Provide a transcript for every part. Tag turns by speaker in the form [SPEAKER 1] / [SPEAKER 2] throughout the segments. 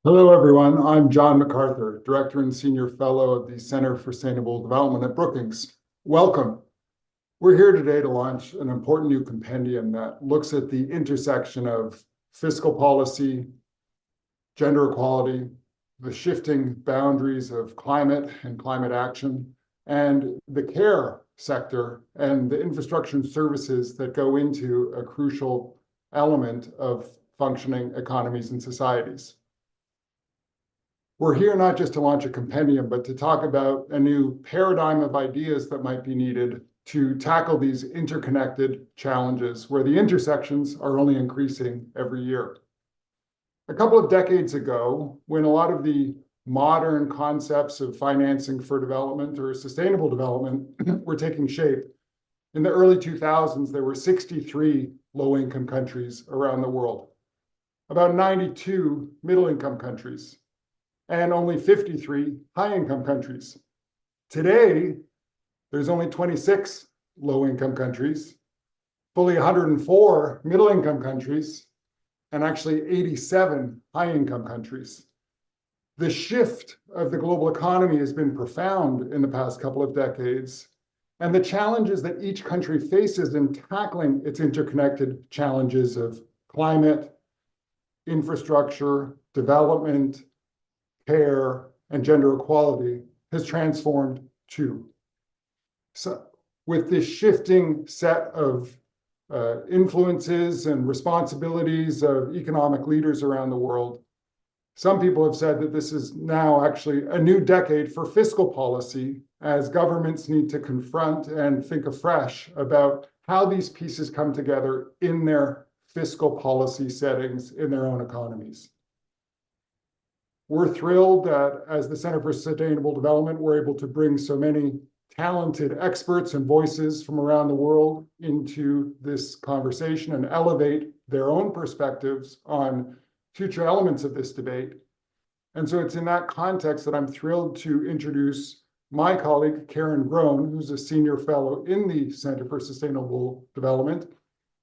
[SPEAKER 1] Hello, everyone. I'm John MacArthur, Director and Senior Fellow of the Center for Sustainable Development at Brookings. Welcome. We're here today to launch an important new compendium that looks at the intersection of fiscal policy, gender equality, the shifting boundaries of climate and climate action, and the care sector and the infrastructure and services that go into a crucial element of functioning economies and societies. We're here not just to launch a compendium, but to talk about a new paradigm of ideas that might be needed to tackle these interconnected challenges where the intersections are only increasing every year. A couple of decades ago, when a lot of the modern concepts of financing for development or sustainable development were taking shape, in the early 2000s, there were 63 low-income countries around the world, about 92 middle-income countries, and only 53 high-income countries. Today, there's only 26 low-income countries, fully 104 middle-income countries, and actually 87 high-income countries. The shift of the global economy has been profound in the past couple of decades, and the challenges that each country faces in tackling its interconnected challenges of climate, infrastructure, development, care, and gender equality has transformed too. So with this shifting set of influences and responsibilities of economic leaders around the world, some people have said that this is now actually a new decade for fiscal policy as governments need to confront and think afresh about how these pieces come together in their fiscal policy settings in their own economies. We're thrilled that as the Center for Sustainable Development, we're able to bring so many talented experts and voices from around the world into this conversation and elevate their own perspectives on future elements of this debate. And so it's in that context that I'm thrilled to introduce my colleague, Karen Groen, who's a senior fellow in the Center for Sustainable Development,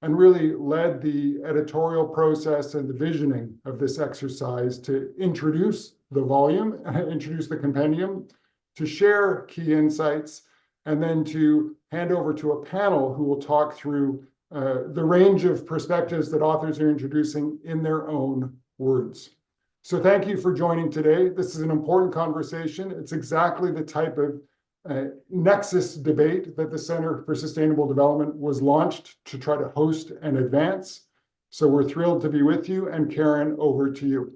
[SPEAKER 1] and really led the editorial process and the visioning of this exercise to introduce the volume, introduce the compendium, to share key insights, and then to hand over to a panel who will talk through the range of perspectives that authors are introducing in their own words. So thank you for joining today. This is an important conversation. It's exactly the type of nexus debate that the Center for Sustainable Development was launched to try to host and advance. So we're thrilled to be with you, and Karen, over to you.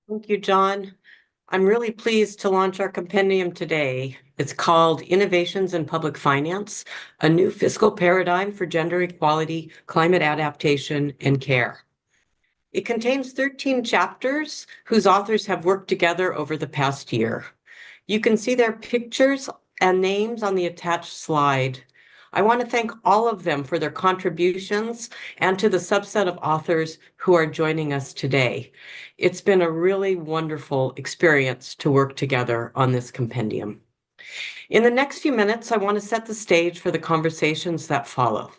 [SPEAKER 2] Thank you, John. I'm really pleased to launch our compendium today. It's called Innovations in Public Finance, a New Fiscal Paradigm for Gender Equality, Climate Adaptation, and Care. It contains 13 chapters whose authors have worked together over the past year. You can see their pictures and names on the attached slide. I want to thank all of them for their contributions and to the subset of authors who are joining us today. It's been a really wonderful experience to work together on this compendium. In the next few minutes, I want to set the stage for the conversations that follow.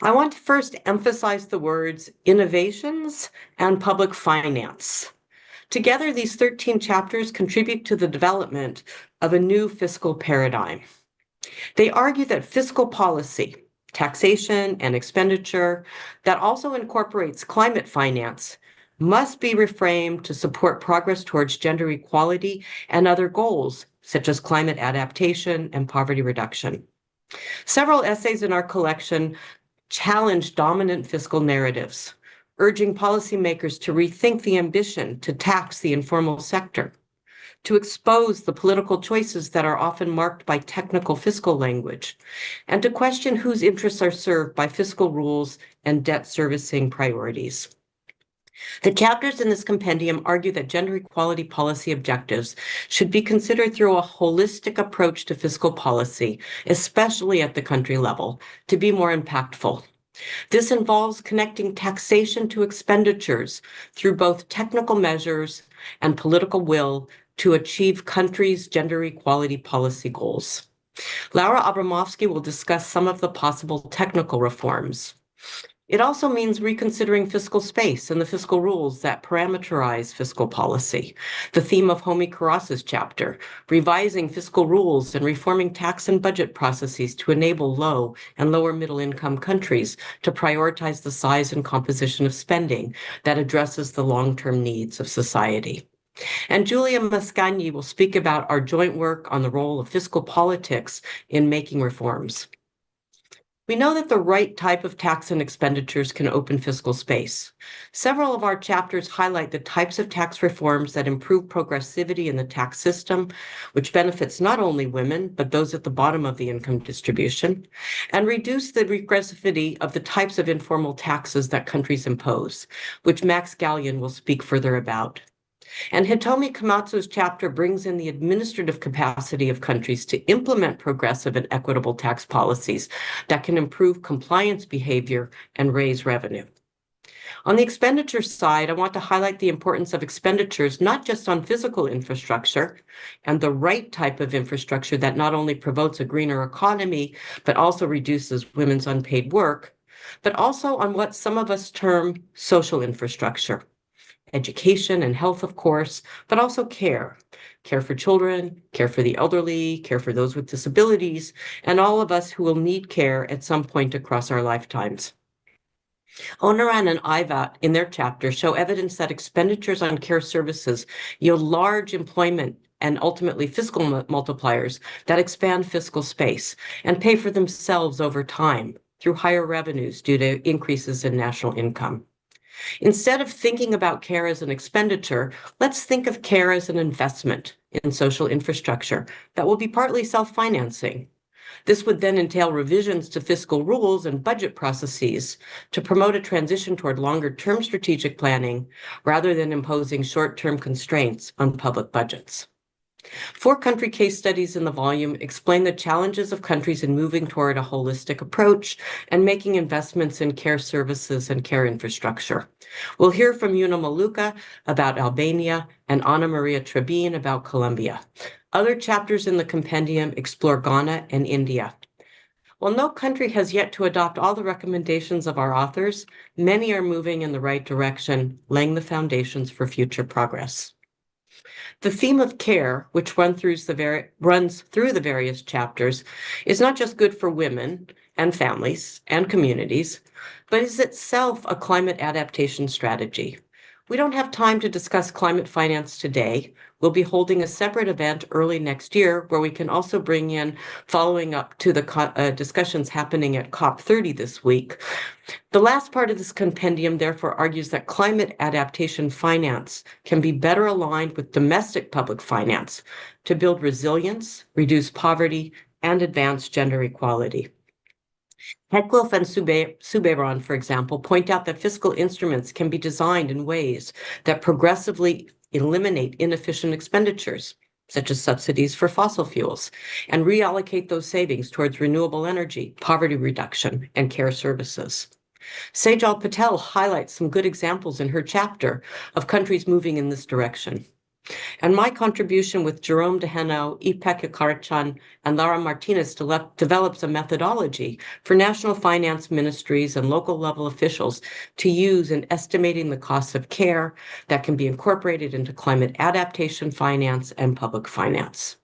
[SPEAKER 2] I want to first emphasize the words innovations and public finance. Together, these 13 chapters contribute to the development of a new fiscal paradigm. They argue that fiscal policy, taxation and expenditure, that also incorporates climate finance, must be reframed to support progress towards gender equality and other goals, such as climate adaptation and poverty reduction. Several essays in our collection challenge dominant fiscal narratives, urging policymakers to rethink the ambition to tax the informal sector, to expose the political choices that are often marked by technical fiscal language, and to question whose interests are served by fiscal rules and debt servicing priorities. The chapters in this compendium argue that gender equality policy objectives should be considered through a holistic approach to fiscal policy, especially at the country level, to be more impactful. This involves connecting taxation to expenditures through both technical measures and political will to achieve countries' gender equality policy goals. Laura Abramovsky will discuss some of the possible technical reforms. It also means reconsidering fiscal space and the fiscal rules that parameterize fiscal policy. The theme of Homi Karas's chapter, revising fiscal rules and reforming tax and budget processes to enable low and lower middle income countries to prioritize the size and composition of spending that addresses the long-term needs of society. And Julia Mascagni will speak about our joint work on the role of fiscal politics in making reforms. We know that the right type of tax and expenditures can open fiscal space. Several of our chapters highlight the types of tax reforms that improve progressivity in the tax system, which benefits not only women, but those at the bottom of the income distribution, and reduce the regressivity of the types of informal taxes that countries impose, which Max Gallion will speak further about. And Hitomi Komatsu's chapter brings in the administrative capacity of countries to implement progressive and equitable tax policies that can improve compliance behavior and raise revenue. On the expenditure side, I want to highlight the importance of expenditures not just on physical infrastructure and the right type of infrastructure that not only promotes a greener economy, but also reduces women's unpaid work, but also on what some of us term social infrastructure. Education and health, of course, but also care. Care for children, care for the elderly, care for those with disabilities, and all of us who will need care at some point across our lifetimes. Onaran and Ivat, in their chapter, show evidence that expenditures on care services yield large employment and ultimately fiscal multipliers that expand fiscal space and pay for themselves over time through higher revenues due to increases in national income. Instead of thinking about care as an expenditure, let's think of care as an investment in social infrastructure that will be partly self-financing. This would then entail revisions to fiscal rules and budget processes to promote a transition toward longer-term strategic planning rather than imposing short-term constraints on public budgets. 4 country case studies in the volume explain the challenges of countries in moving toward a holistic approach and making investments in care services and care infrastructure. We'll hear from Una Maluka about Albania and Ana Maria Trebin about Colombia. Other chapters in the compendium explore Ghana and India. While no country has yet to adopt all the recommendations of our authors, many are moving in the right direction, laying the foundations for future progress. The theme of care, which runs through the various chapters, is not just good for women and families and communities, but is itself a climate adaptation strategy. We don't have time to discuss climate finance today. We'll be holding a separate event early next year where we can also bring in, following up to the discussions happening at COP30 this week. The last part of this compendium therefore argues that climate adaptation finance can be better aligned with domestic public finance to build resilience, reduce poverty, and advance gender equality. Heckloff and Subeiron, for example, point out that fiscal instruments can be designed in ways that progressively eliminate inefficient expenditures, such as subsidies for fossil fuels, and reallocate those savings towards renewable energy, poverty reduction, and care services. Sejal Patel highlights some good examples in her chapter of countries moving in this direction. And my contribution with Jerome Deheno, Ipek Karachan, and Lara Martinez develops a methodology for national finance ministries and local level officials to use in estimating the costs of care that can be incorporated into climate adaptation finance and public finance.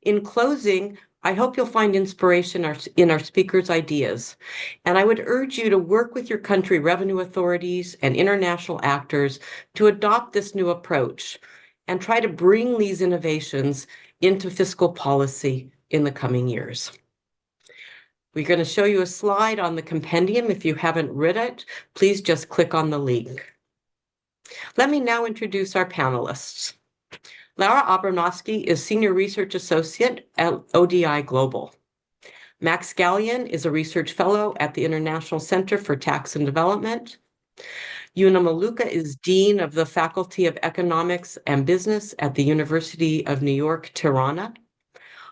[SPEAKER 2] In closing, I hope you'll find inspiration in our speakers' ideas, and I would urge you to work with your country revenue authorities and international actors to adopt this new approach and try to bring these innovations into fiscal policy in the coming years. We're going to show you a slide on the compendium. If you haven't read it, please just click on the link. Let me now introduce our panelists. Laura Abramowski is Senior Research Associate at ODI Global. Max Gallion is a Research Fellow at the International Center for Tax and Development. Una Maluka is Dean of the Faculty of Economics and Business at the University of New York, Tirana.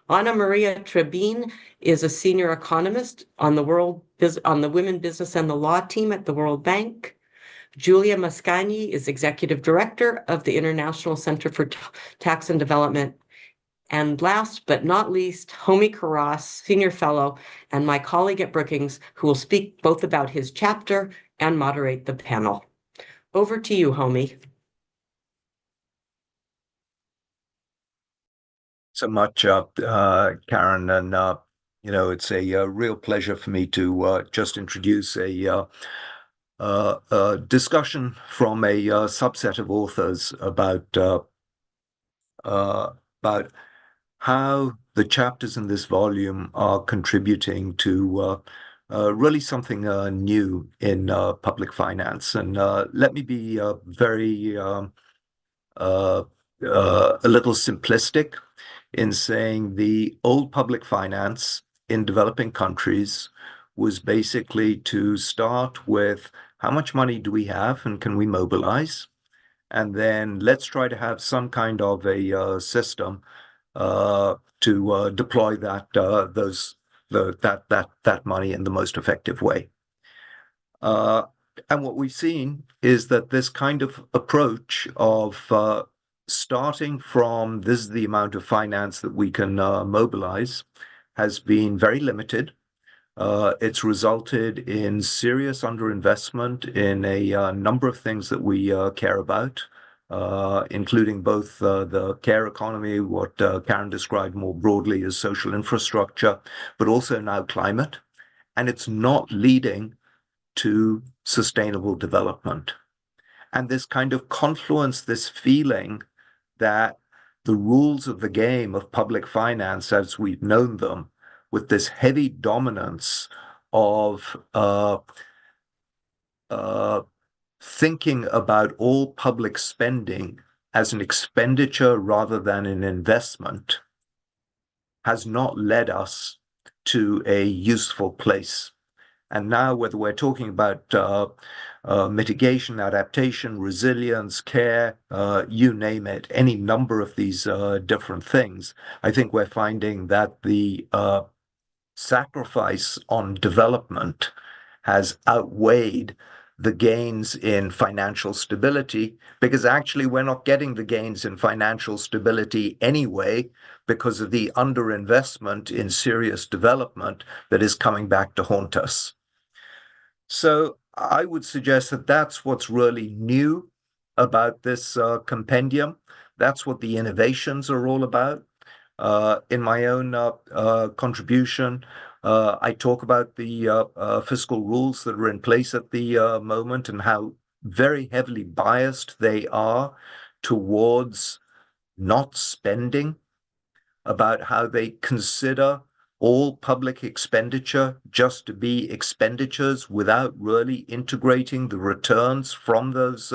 [SPEAKER 2] Ana Maria Trebin is a Senior Economist on the Women, Business, and the Law team at the World Bank. Julia Mascagni is Executive Director of the International Center for Tax and Development. And last but not least, Homi Karas, Senior Fellow, and my colleague at Brookings, who will speak both about his chapter and moderate the panel. Over to you, Homi.
[SPEAKER 3] So much, Karen, and it's a real pleasure for me to just introduce a discussion from a subset of authors about how the chapters in this volume are contributing to really something new in public finance. And let me be very a little simplistic in saying the old public finance in developing countries was basically to start with how much money do we have and can we mobilize? And then let's try to have some kind of a system to deploy that money in the most effective way. And what we've seen is that this kind of approach of starting from this is the amount of finance that we can mobilize has been very limited. It's resulted in serious underinvestment in a number of things that we care about, including both the care economy, what Karen described more broadly as social infrastructure, but also now climate. And it's not leading to sustainable development. And this kind of confluence, this feeling that the rules of the game of public finance as we've known them, with this heavy dominance of thinking about all public spending as an expenditure rather than an investment, has not led us to a useful place. And now, whether we're talking about mitigation, adaptation, resilience, care, you name it, any number of these different things, I think we're finding that the sacrifice on development has outweighed the gains in financial stability, because actually we're not getting the gains in financial stability anyway because of the underinvestment in serious development that is coming back to haunt us. So I would suggest that that's what's really new about this compendium. That's what the innovations are all about. In my own contribution, I talk about the fiscal rules that are in place at the moment and how very heavily biased they are towards not spending, about how they consider all public expenditure just to be expenditures without really integrating the returns from those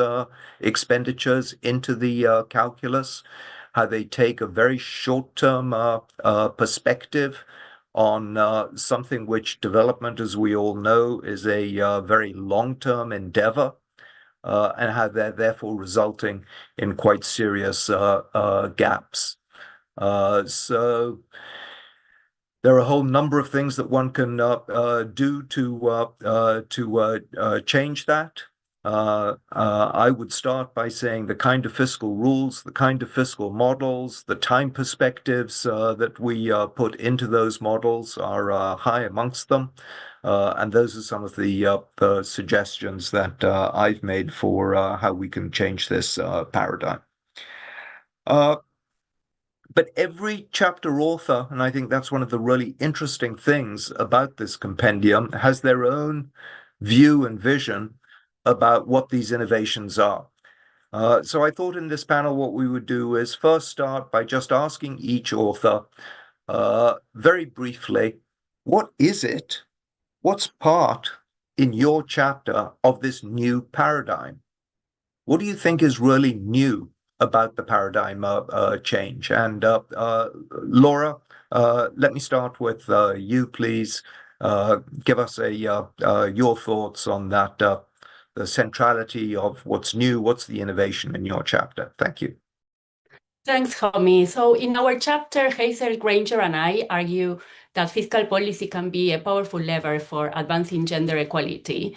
[SPEAKER 3] expenditures into the calculus, how they take a very short-term perspective on something which development, as we all know, is a very long-term endeavor, and how they're therefore resulting in quite serious gaps. So there are a whole number of things that one can do to change that. I would start by saying the kind of fiscal rules, the kind of fiscal models, the time perspectives that we put into those models are high amongst them. And those are some of the suggestions that I've made for how we can change this paradigm. But every chapter author, and I think that's one of the really interesting things about this compendium, has their own view and vision about what these innovations are. So I thought in this panel what we would do is first start by just asking each author very briefly, what is it? What's part in your chapter of this new paradigm? What do you think is really new about the paradigm change? And Laura, let me start with you, please. Give us your thoughts on that, the centrality of what's new, what's the innovation in your chapter. Thank you.
[SPEAKER 4] Thanks, Homi. So in our chapter, Hazel, Granger, and I argue that fiscal policy can be a powerful lever for advancing gender equality,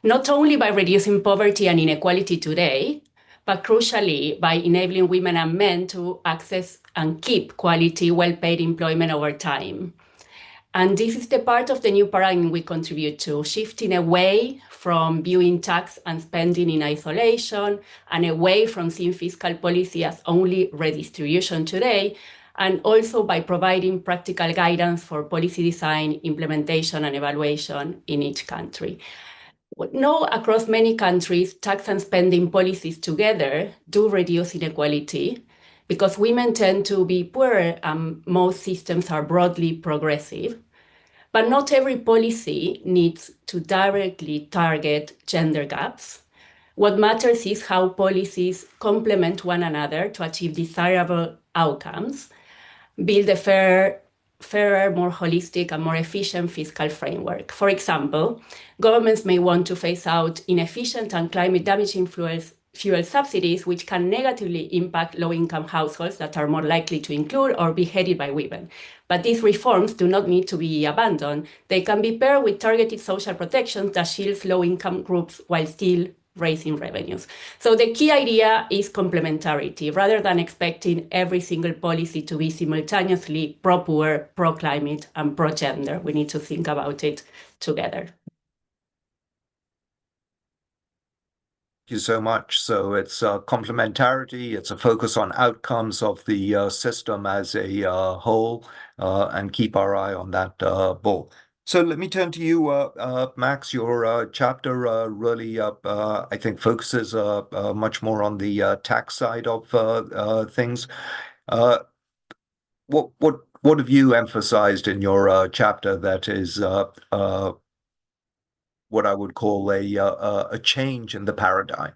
[SPEAKER 4] not only by reducing poverty and inequality today, but crucially by enabling women and men to access and keep quality, well-paid employment over time. And this is the part of the new paradigm we contribute to, shifting away from viewing tax and spending in isolation and away from seeing fiscal policy as only redistribution today, and also by providing practical guidance for policy design, implementation, and evaluation in each country. No, across many countries, tax and spending policies together do reduce inequality because women tend to be poorer and most systems are broadly progressive. But not every policy needs to directly target gender gaps. What matters is how policies complement one another to achieve desirable outcomes, build a fairer, more holistic, and more efficient fiscal framework. For example, governments may want to phase out inefficient and climate-damaging fuel subsidies, which can negatively impact low-income households that are more likely to include or be headed by women. But these reforms do not need to be abandoned. They can be paired with targeted social protections that shield low-income groups while still raising revenues. So the key idea is complementarity. Rather than expecting every single policy to be simultaneously pro-poor, pro-climate, and pro-gender, we need to think about it together.
[SPEAKER 3] Thank you so much. So it's complementarity, it's a focus on outcomes of the system as a whole, and keep our eye on that ball. So let me turn to you, Max. Your chapter really, I think, focuses much more on the tax side of things. What have you emphasized in your chapter that is what I would call a change in the paradigm?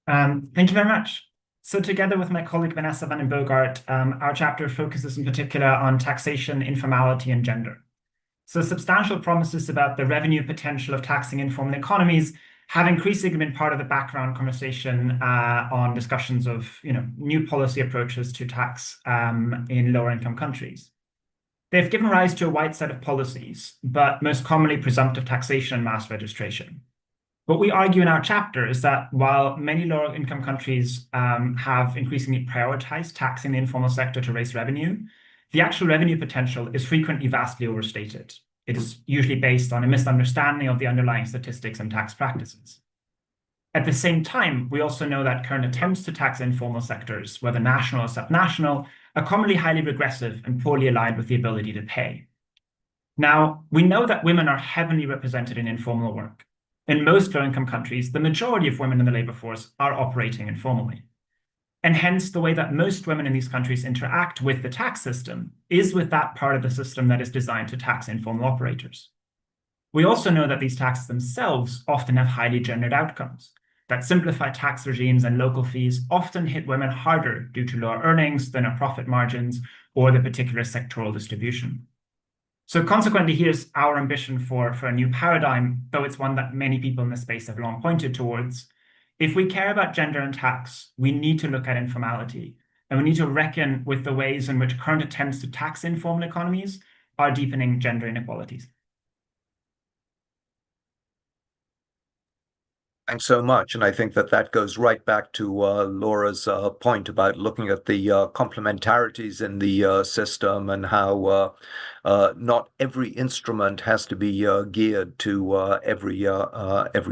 [SPEAKER 5] Thank you very much. So together with my colleague Vanessa van den Bogart, our chapter focuses in particular on taxation, informality, and gender. So substantial promises about the revenue potential of taxing informal economies have increasingly been part of the background conversation on discussions of new policy approaches to tax in lower income countries. They've given rise to a wide set of policies, but most commonly presumptive taxation and mass registration. What we argue in our chapter is that while many lower income countries have increasingly prioritized taxing the informal sector to raise revenue, the actual revenue potential is frequently vastly overstated. It is usually based on a misunderstanding of the underlying statistics and tax practices. At the same time, we also know that current attempts to tax informal sectors, whether national or subnational, are commonly highly regressive and poorly aligned with the ability to pay. Now, we know that women are heavily represented in informal work. In most low-income countries, the majority of women in the labor force are operating informally. And hence, the way that most women in these countries interact with the tax system is with that part of the system that is designed to tax informal operators. We also know that these taxes themselves often have highly gendered outcomes, that simplified tax regimes and local fees often hit women harder due to lower earnings, thinner profit margins, or the particular sectoral distribution. So consequently, here's our ambition for a new paradigm, though it's one that many people in the space have long pointed towards. If we care about gender and tax, we need to look at informality, and we need to reckon with the ways in which current attempts to tax informal economies are deepening gender inequalities.
[SPEAKER 3] Thanks so much. And I think that goes right back to Laura's point about looking at the complementarities in the system and how not every instrument has to be geared to every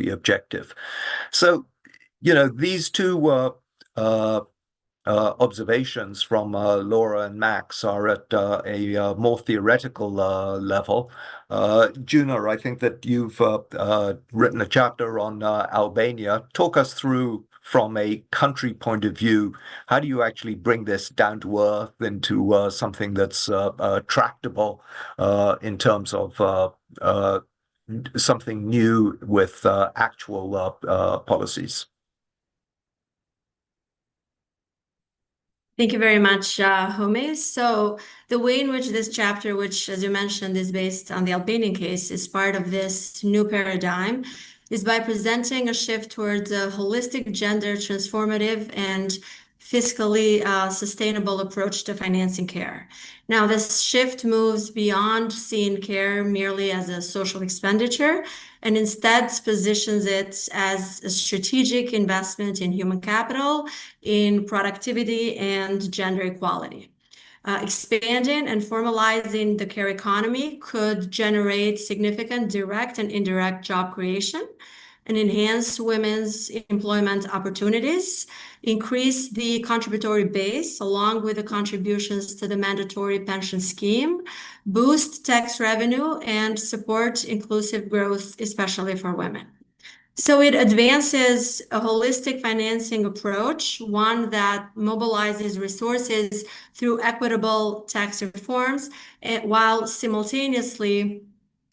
[SPEAKER 3] objective. So, these two observations from Laura and Max are at a more theoretical level. Juna, I think that you've written a chapter on Albania. Talk us through, from a country point of view, how do you actually bring this down to earth into something that's tractable in terms of something new with actual policies?
[SPEAKER 6] Thank you very much, Homi. So the way in which this chapter, which, as you mentioned, is based on the Albanian case, is part of this new paradigm, is by presenting a shift towards a holistic, gender transformative, and fiscally sustainable approach to financing care. Now, this shift moves beyond seeing care merely as a social expenditure and instead positions it as a strategic investment in human capital, in productivity, and gender equality. Expanding and formalizing the care economy could generate significant direct and indirect job creation and enhance women's employment opportunities, increase the contributory base along with the contributions to the mandatory pension scheme, boost tax revenue, and support inclusive growth, especially for women. So it advances a holistic financing approach, one that mobilizes resources through equitable tax reforms, while simultaneously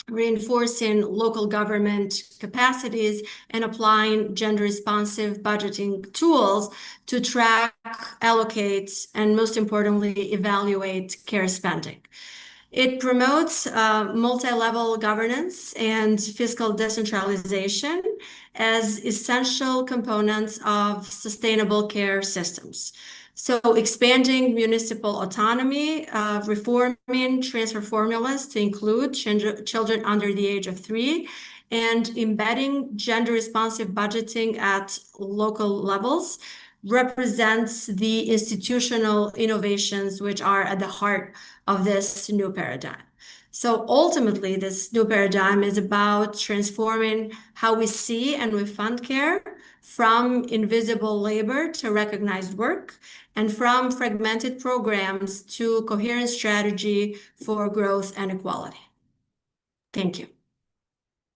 [SPEAKER 6] reinforcing local government capacities and applying gender-responsive budgeting tools to track, allocate, and most importantly, evaluate care spending. It promotes multi-level governance and fiscal decentralization as essential components of sustainable care systems. So expanding municipal autonomy, reforming transfer formulas to include children under the age of 3, and embedding gender-responsive budgeting at local levels represents the institutional innovations which are at the heart of this new paradigm. So ultimately, this new paradigm is about transforming how we see and we fund care from invisible labor to recognized work and from fragmented programs to coherent strategy for growth and equality. Thank you.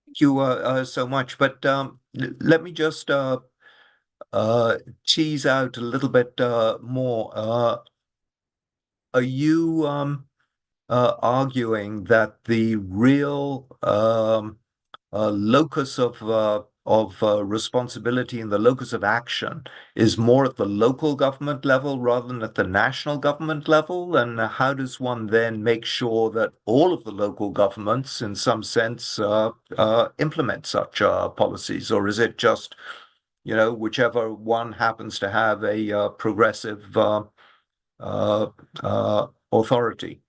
[SPEAKER 3] Thank you so much. But let me just tease out a little bit more. Are you arguing that the real locus of responsibility and the locus of action is more at the local government level rather than at the national government level? And how does one then make sure that all of the local governments, in some sense, implement such policies? Or is it just, whichever one happens to have a progressive authority?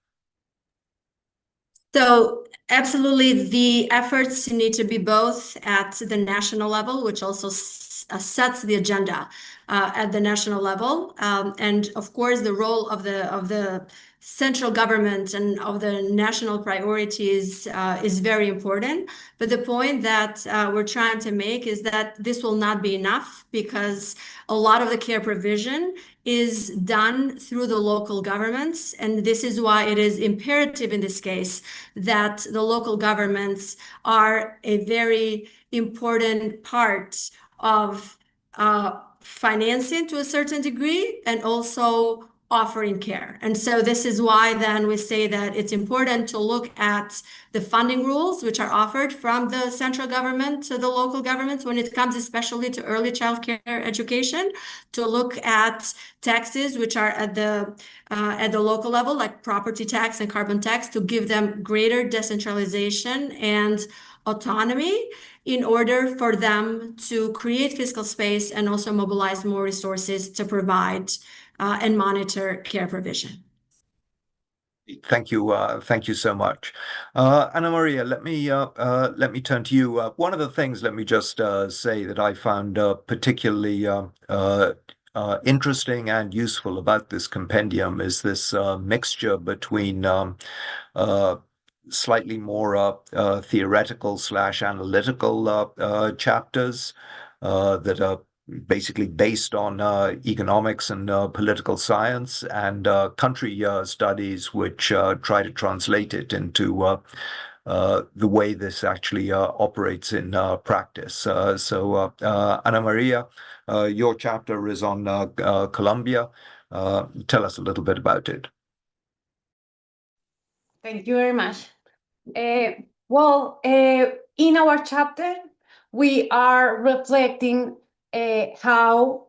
[SPEAKER 6] So absolutely, the efforts need to be both at the national level, which also sets the agenda at the national level. And of course, the role of the central government and of the national priorities is very important. But the point that we're trying to make is that this will not be enough because a lot of the care provision is done through the local governments. And this is why it is imperative in this case that the local governments are a very important part of financing to a certain degree and also offering care. And so this is why then we say that it's important to look at the funding rules which are offered from the central government to the local governments when it comes especially to early child care education, to look at taxes which are at the local level, like property tax and carbon tax, to give them greater decentralization and autonomy in order for them to create fiscal space and also mobilize more resources to provide and monitor care provision.
[SPEAKER 3] Thank you so much, Ana Maria. Let me turn to you. One of the things, let me just say that I found particularly interesting and useful about this compendium is this mixture between slightly more theoretical / analytical chapters that are basically based on economics and political science, and country studies which try to translate it into the way this actually operates in practice. So Ana Maria, your chapter is on Colombia. Tell us a little bit about it.
[SPEAKER 7] Thank you very much. In our chapter, we are reflecting how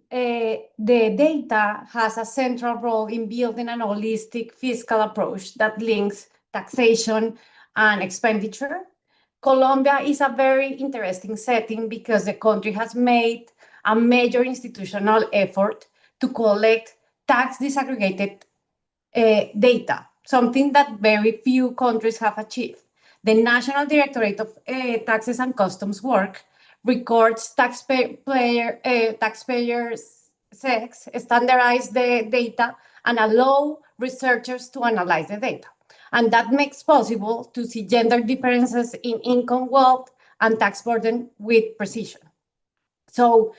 [SPEAKER 7] the data has a central role in building an holistic fiscal approach that links taxation and expenditure. Colombia is a very interesting setting because the country has made a major institutional effort to to collect tax disaggregated data, something that very few countries have achieved. The National Directorate of Taxes and Customs Work records taxpayers' sex, standardize the data, and allow researchers to analyze the data. And that makes possible to see gender differences in income, wealth, and tax burden with precision. So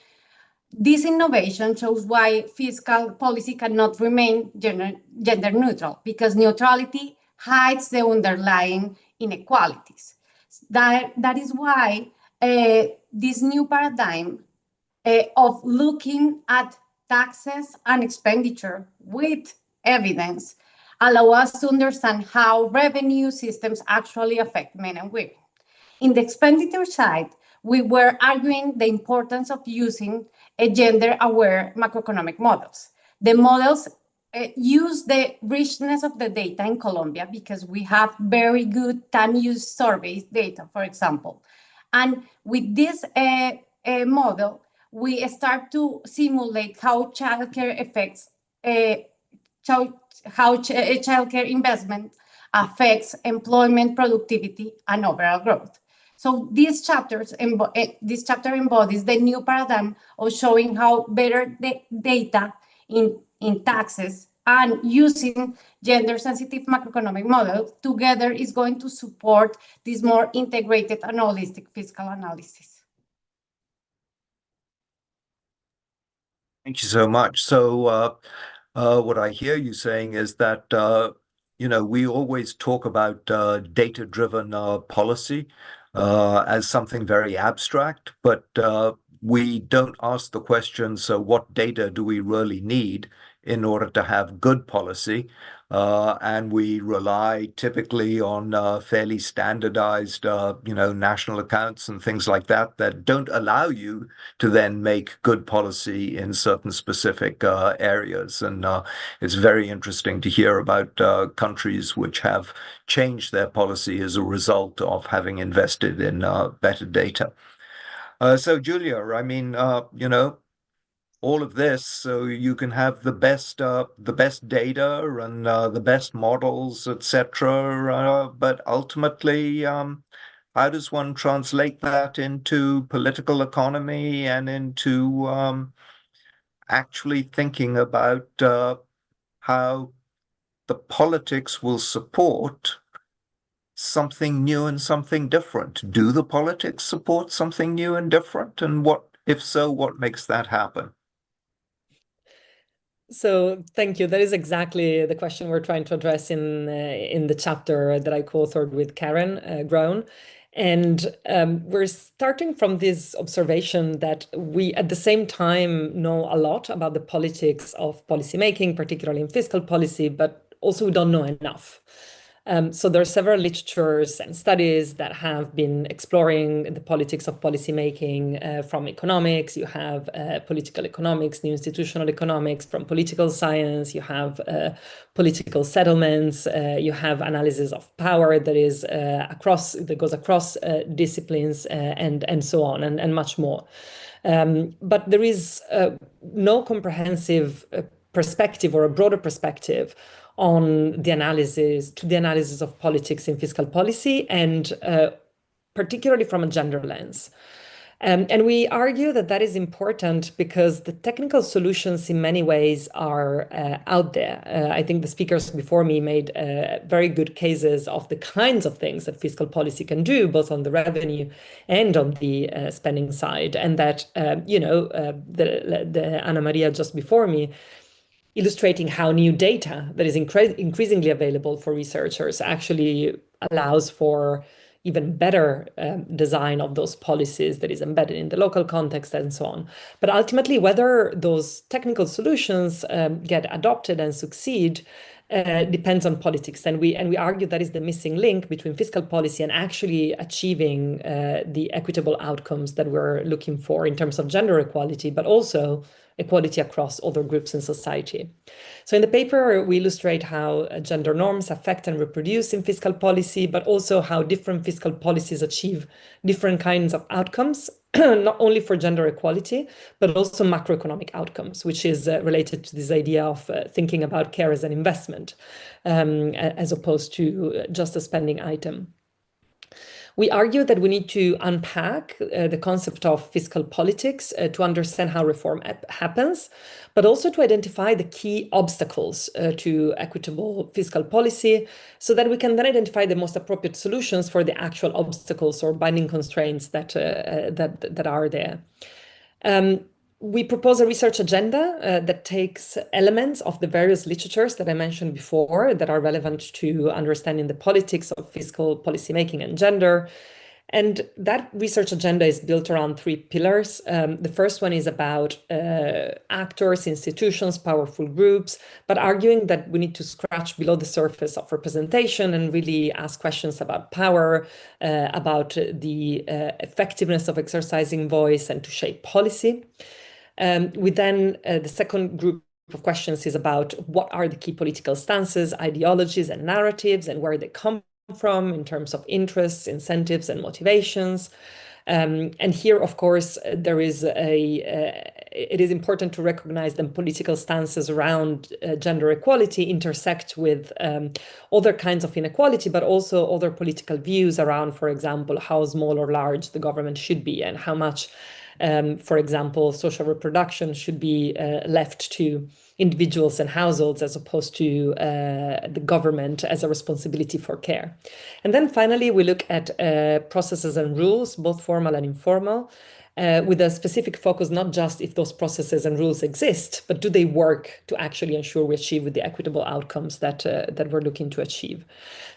[SPEAKER 7] this innovation shows why fiscal policy cannot remain gender neutral, because neutrality hides the underlying inequalities. That is why this new paradigm of looking at taxes and expenditure with evidence allow us to understand how revenue systems actually affect men and women. In the expenditure side, we were arguing the importance of using gender-aware macroeconomic models. The models use the richness of the data in Colombia because we have very good time use surveys data, for example. And with this model, we start to simulate how childcare affects childcare investment affects employment, productivity, and overall growth. So this chapter embodies the new paradigm of showing how better the data in taxes and using gender-sensitive macroeconomic models together is going to support this more integrated and holistic fiscal analysis.
[SPEAKER 3] Thank you so much. So what I hear you saying is that we always talk about data-driven policy as something very abstract, but we don't ask the question, so what data do we really need in order to have good policy? And we rely typically on fairly standardized, national accounts and things like that don't allow you to then make good policy in certain specific areas. And it's very interesting to hear about countries which have changed their policy as a result of having invested in better data. So Julia, I mean, all of this so you can have the best data and the best models, etc. But ultimately, how does one translate that into political economy and into actually thinking about how the politics will support something new and something different? Do the politics support something new and different? And what, if so, what makes that happen?
[SPEAKER 8] So thank you. That is exactly the question we're trying to address in the chapter that I co-authored with Karen Grown. And we're starting from this observation that we, at the same time, know a lot about the politics of policymaking, particularly in fiscal policy, but also we don't know enough. So there are several literatures and studies that have been exploring the politics of policymaking from economics. You have political economics, new institutional economics. From political science, you have political settlements. You have analysis of power that goes across disciplines and so on and much more. But there is no comprehensive perspective or a broader perspective on the analysis of politics in fiscal policy, and particularly from a gender lens. And we argue that that is important because the technical solutions in many ways are out there. I think the speakers before me made very good cases of the kinds of things that fiscal policy can do, both on the revenue and on the spending side. And that, the Ana Maria just before me, illustrating how new data that is increasingly available for researchers actually allows for even better design of those policies that is embedded in the local context and so on. But ultimately, whether those technical solutions get adopted and succeed depends on politics. And we argue that is the missing link between fiscal policy and actually achieving the equitable outcomes that we're looking for in terms of gender equality, but also equality across other groups in society. So in the paper, we illustrate how gender norms affect and reproduce in fiscal policy, but also how different fiscal policies achieve different kinds of outcomes, not only for gender equality, but also macroeconomic outcomes, which is related to this idea of thinking about care as an investment, as opposed to just a spending item. We argue that we need to unpack the concept of fiscal politics to understand how reform happens, but also to identify the key obstacles to equitable fiscal policy so that we can then identify the most appropriate solutions for the actual obstacles or binding constraints that are there. We propose a research agenda that takes elements of the various literatures that I mentioned before that are relevant to understanding the politics of fiscal policymaking and gender. And that research agenda is built around three pillars. The first one is about actors, institutions, powerful groups, but arguing that we need to scratch below the surface of representation and really ask questions about power, about the effectiveness of exercising voice and to shape policy. The second group of questions is about what are the key political stances, ideologies, and narratives, and where they come from in terms of interests, incentives, and motivations. And here, of course, it is important to recognize that political stances around gender equality intersect with other kinds of inequality, but also other political views around, for example, how small or large the government should be and how much for example, social reproduction should be left to individuals and households as opposed to the government as a responsibility for care. And then finally, we look at processes and rules, both formal and informal, with a specific focus not just if those processes and rules exist, but do they work to actually ensure we achieve the equitable outcomes that we're looking to achieve.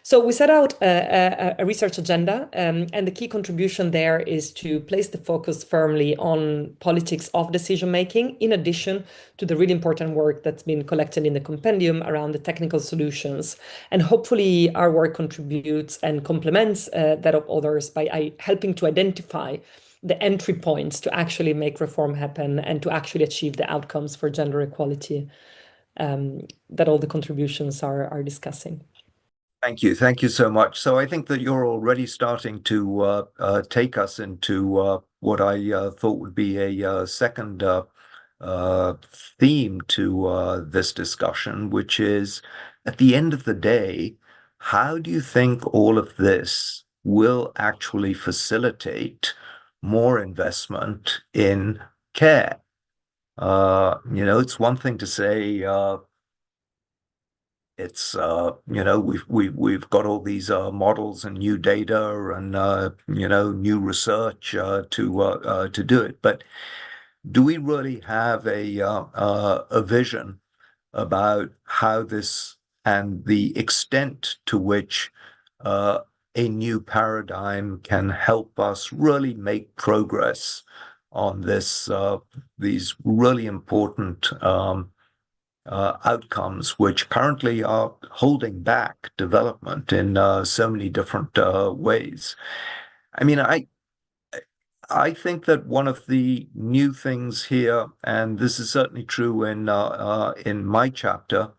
[SPEAKER 8] So we set out a research agenda, and the key contribution there is to place the focus firmly on politics of decision-making, in addition to the really important work that's been collected in the compendium around the technical solutions. And hopefully our work contributes and complements that of others by helping to identify the entry points to actually make reform happen and to actually achieve the outcomes for gender equality that all the contributions are discussing.
[SPEAKER 3] Thank you. Thank you so much. So I think that you're already starting to take us into what I thought would be a second theme to this discussion, which is, at the end of the day, how do you think all of this will actually facilitate more investment in care? It's one thing to say, we've got all these models and new data and new research to do it, but do we really have a vision about how this and the extent to which a new paradigm can help us really make progress on these really important outcomes, which currently are holding back development in so many different ways? I mean, I think that one of the new things here, and this is certainly true in my chapter,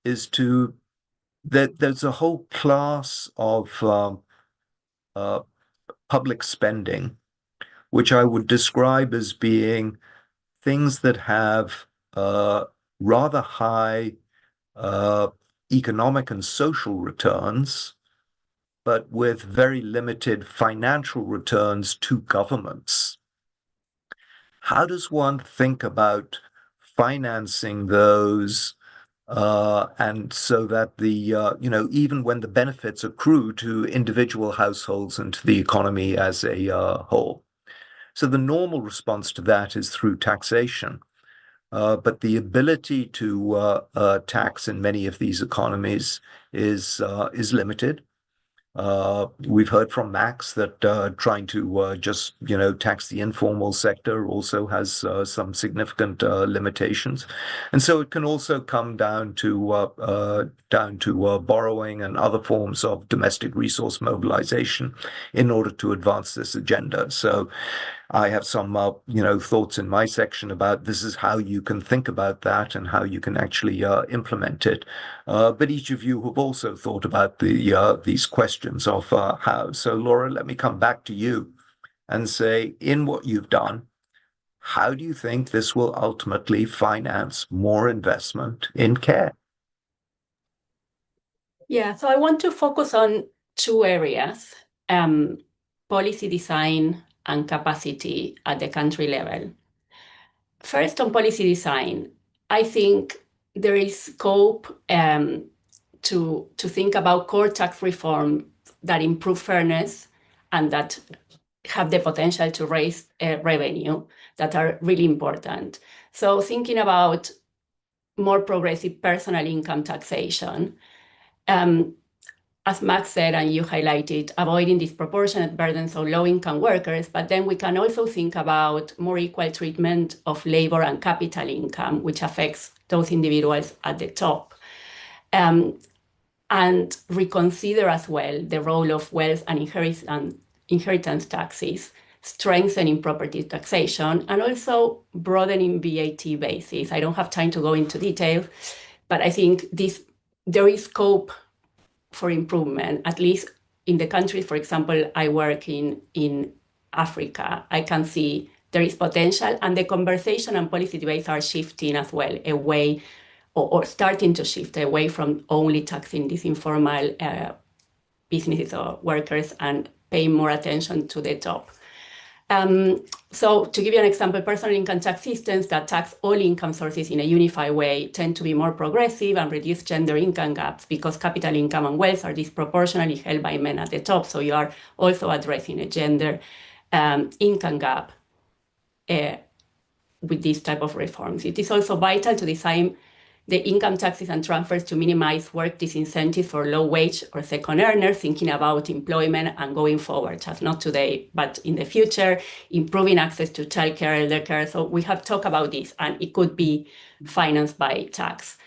[SPEAKER 3] is that there's a whole class of public spending, which I would describe as being things that have rather high economic and social returns, but with very limited financial returns to governments. How does one think about financing those, and so that even when the benefits accrue to individual households and to the economy as a whole? So the normal response to that is through taxation. But the ability to tax in many of these economies is limited. We've heard from Max that trying to just tax the informal sector also has some significant limitations, and so it can also come down to borrowing and other forms of domestic resource mobilization in order to advance this agenda. So I have some, thoughts in my section about this is how you can think about that and how you can actually implement it. But each of you have also thought about these questions of how. So, Laura, let me come back to you and say, in what you've done, how do you think this will ultimately finance more investment in care?
[SPEAKER 4] Yeah, so I want to focus on two areas, policy design and capacity at the country level. First, on policy design, I think there is scope to think about core tax reform that improve fairness and that have the potential to raise revenue that are really important. So thinking about more progressive personal income taxation, as Max said, and you highlighted, avoiding disproportionate burdens on low-income workers, but then we can also think about more equal treatment of labor and capital income, which affects those individuals at the top. And reconsider as well the role of wealth and inheritance taxes, strengthening property taxation, and also broadening VAT bases. I don't have time to go into detail, but I think there is scope for improvement, at least in the country, for example, I work in Africa. I can see there is potential, and the conversation and policy debates are shifting as well away, or starting to shift away from only taxing these informal businesses or workers and paying more attention to the top. So to give you an example, personal income tax systems that tax all income sources in a unified way tend to be more progressive and reduce gender income gaps because capital income and wealth are disproportionately held by men at the top. So you are also addressing a gender income gap with these type of reforms. It is also vital to design the income taxes and transfers to minimize work disincentives for low wage or second earners, thinking about employment and going forward, just not today, but in the future, improving access to childcare, elder care. So we have talked about this, and it could be financed by tax.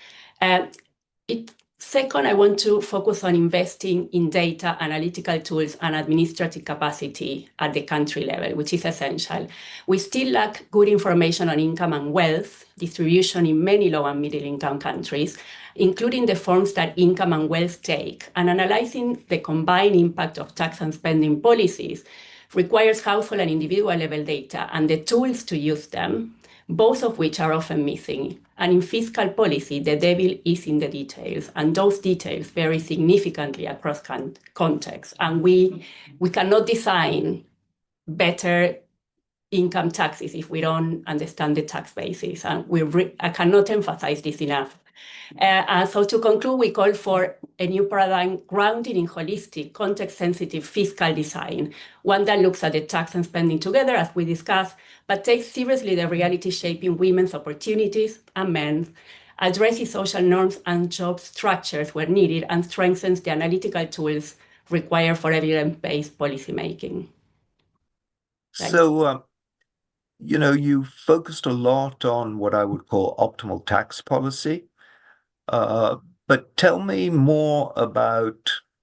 [SPEAKER 4] Second, I want to focus on investing in data, analytical tools, and administrative capacity at the country level, which is essential. We still lack good information on income and wealth distribution in many low and middle income countries, including the forms that income and wealth take. And analyzing the combined impact of tax and spending policies requires household and individual level data and the tools to use them, both of which are often missing. And in fiscal policy, the devil is in the details, and those details vary significantly across contexts. And we cannot design better income taxes if we don't understand the tax basis. And I cannot emphasize this enough. And so to conclude, we call for a new paradigm grounded in holistic, context-sensitive fiscal design, one that looks at the tax and spending together, as we discussed, but takes seriously the reality shaping women's opportunities and men's, addresses social norms and job structures where needed, and strengthens the analytical tools required for evidence-based policymaking. Thanks.
[SPEAKER 3] So, you focused a lot on what I would call optimal tax policy. But tell me more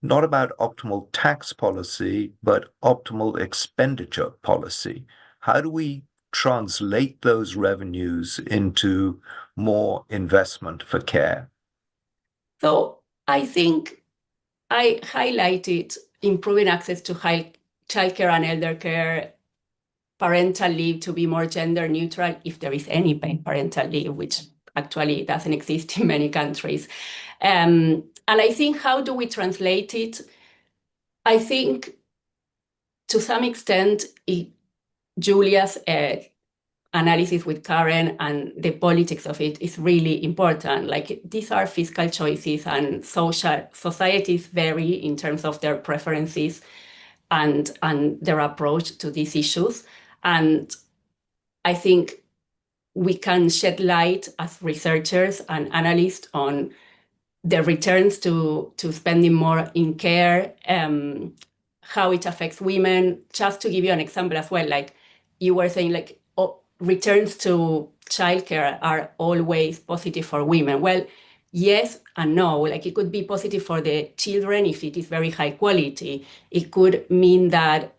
[SPEAKER 3] not about optimal tax policy, but optimal expenditure policy. How do we translate those revenues into more investment for care?
[SPEAKER 4] So I think I highlighted improving access to childcare and elder care, parental leave to be more gender neutral, if there is any parental leave, which actually doesn't exist in many countries. And I think, how do we translate it? I think to some extent, Julia's analysis with Karen and the politics of it is really important. Like, these are fiscal choices, and societies vary in terms of their preferences and their approach to these issues. And I think we can shed light as researchers and analysts on the returns to spending more in care, how it affects women. Just to give you an example as well, like you were saying, like returns to childcare are always positive for women. Well, yes and no. Like, it could be positive for the children if it is very high quality. It could mean that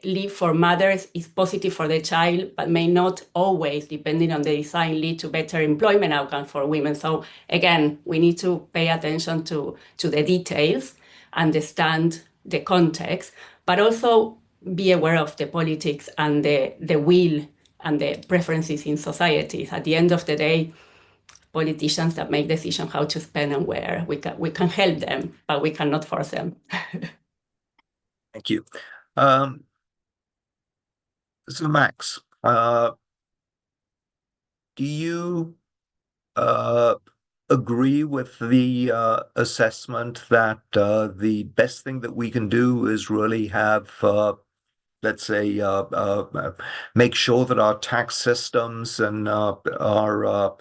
[SPEAKER 4] leave for mothers is positive for the child, but may not always, depending on the design, lead to better employment outcomes for women. So again, we need to pay attention to the details, understand the context, but also be aware of the politics and the will and the preferences in societies. At the end of the day, politicians that make decisions how to spend and where, we can help them, but we cannot force them.
[SPEAKER 3] Thank you. So Max, do you agree with the assessment that the best thing that we can do is really have, let's say, make sure that our tax systems and our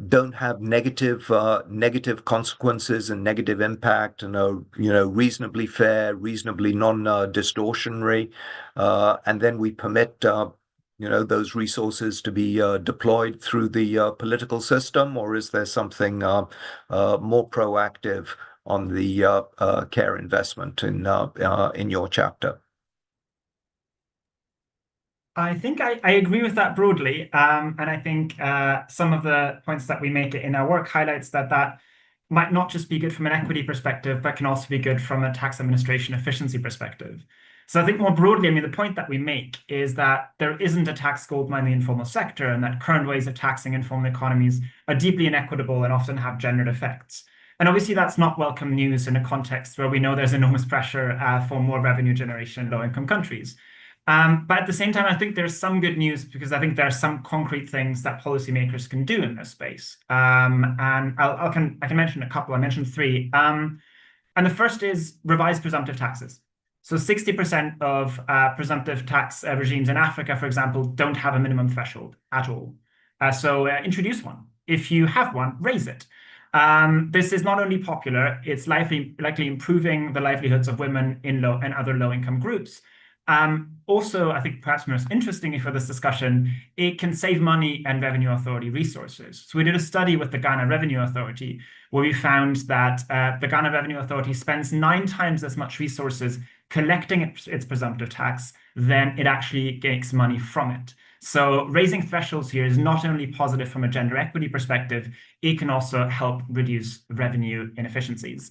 [SPEAKER 3] don't have negative consequences and negative impact, and are reasonably fair, reasonably non-distortionary, and then we permit those resources to be deployed through the political system? Or is there something more proactive on the care investment in your chapter?
[SPEAKER 5] I think I agree with that broadly, and I think some of the points that we make in our work highlights that might not just be good from an equity perspective, but can also be good from a tax administration efficiency perspective. So I think more broadly, I mean, the point that we make is that there isn't a tax goldmine in the informal sector, and that current ways of taxing informal economies are deeply inequitable and often have gendered effects. And obviously, that's not welcome news in a context where we know there's enormous pressure for more revenue generation in low-income countries. But at the same time, I think there's some good news, because I think there are some concrete things that policymakers can do in this space. And I can mention a couple. I mentioned three. And the first is revise presumptive taxes. So 60% of presumptive tax regimes in Africa, for example, don't have a minimum threshold at all. So introduce one. If you have one, raise it. This is not only popular, it's likely improving the livelihoods of women in low and other low-income groups. Also, I think perhaps most interestingly for this discussion, it can save money and Revenue Authority resources. So we did a study with the Ghana Revenue Authority where we found that the Ghana Revenue Authority spends 9 times as much resources collecting its presumptive tax than it actually makes money from it. So raising thresholds here is not only positive from a gender equity perspective, it can also help reduce revenue inefficiencies.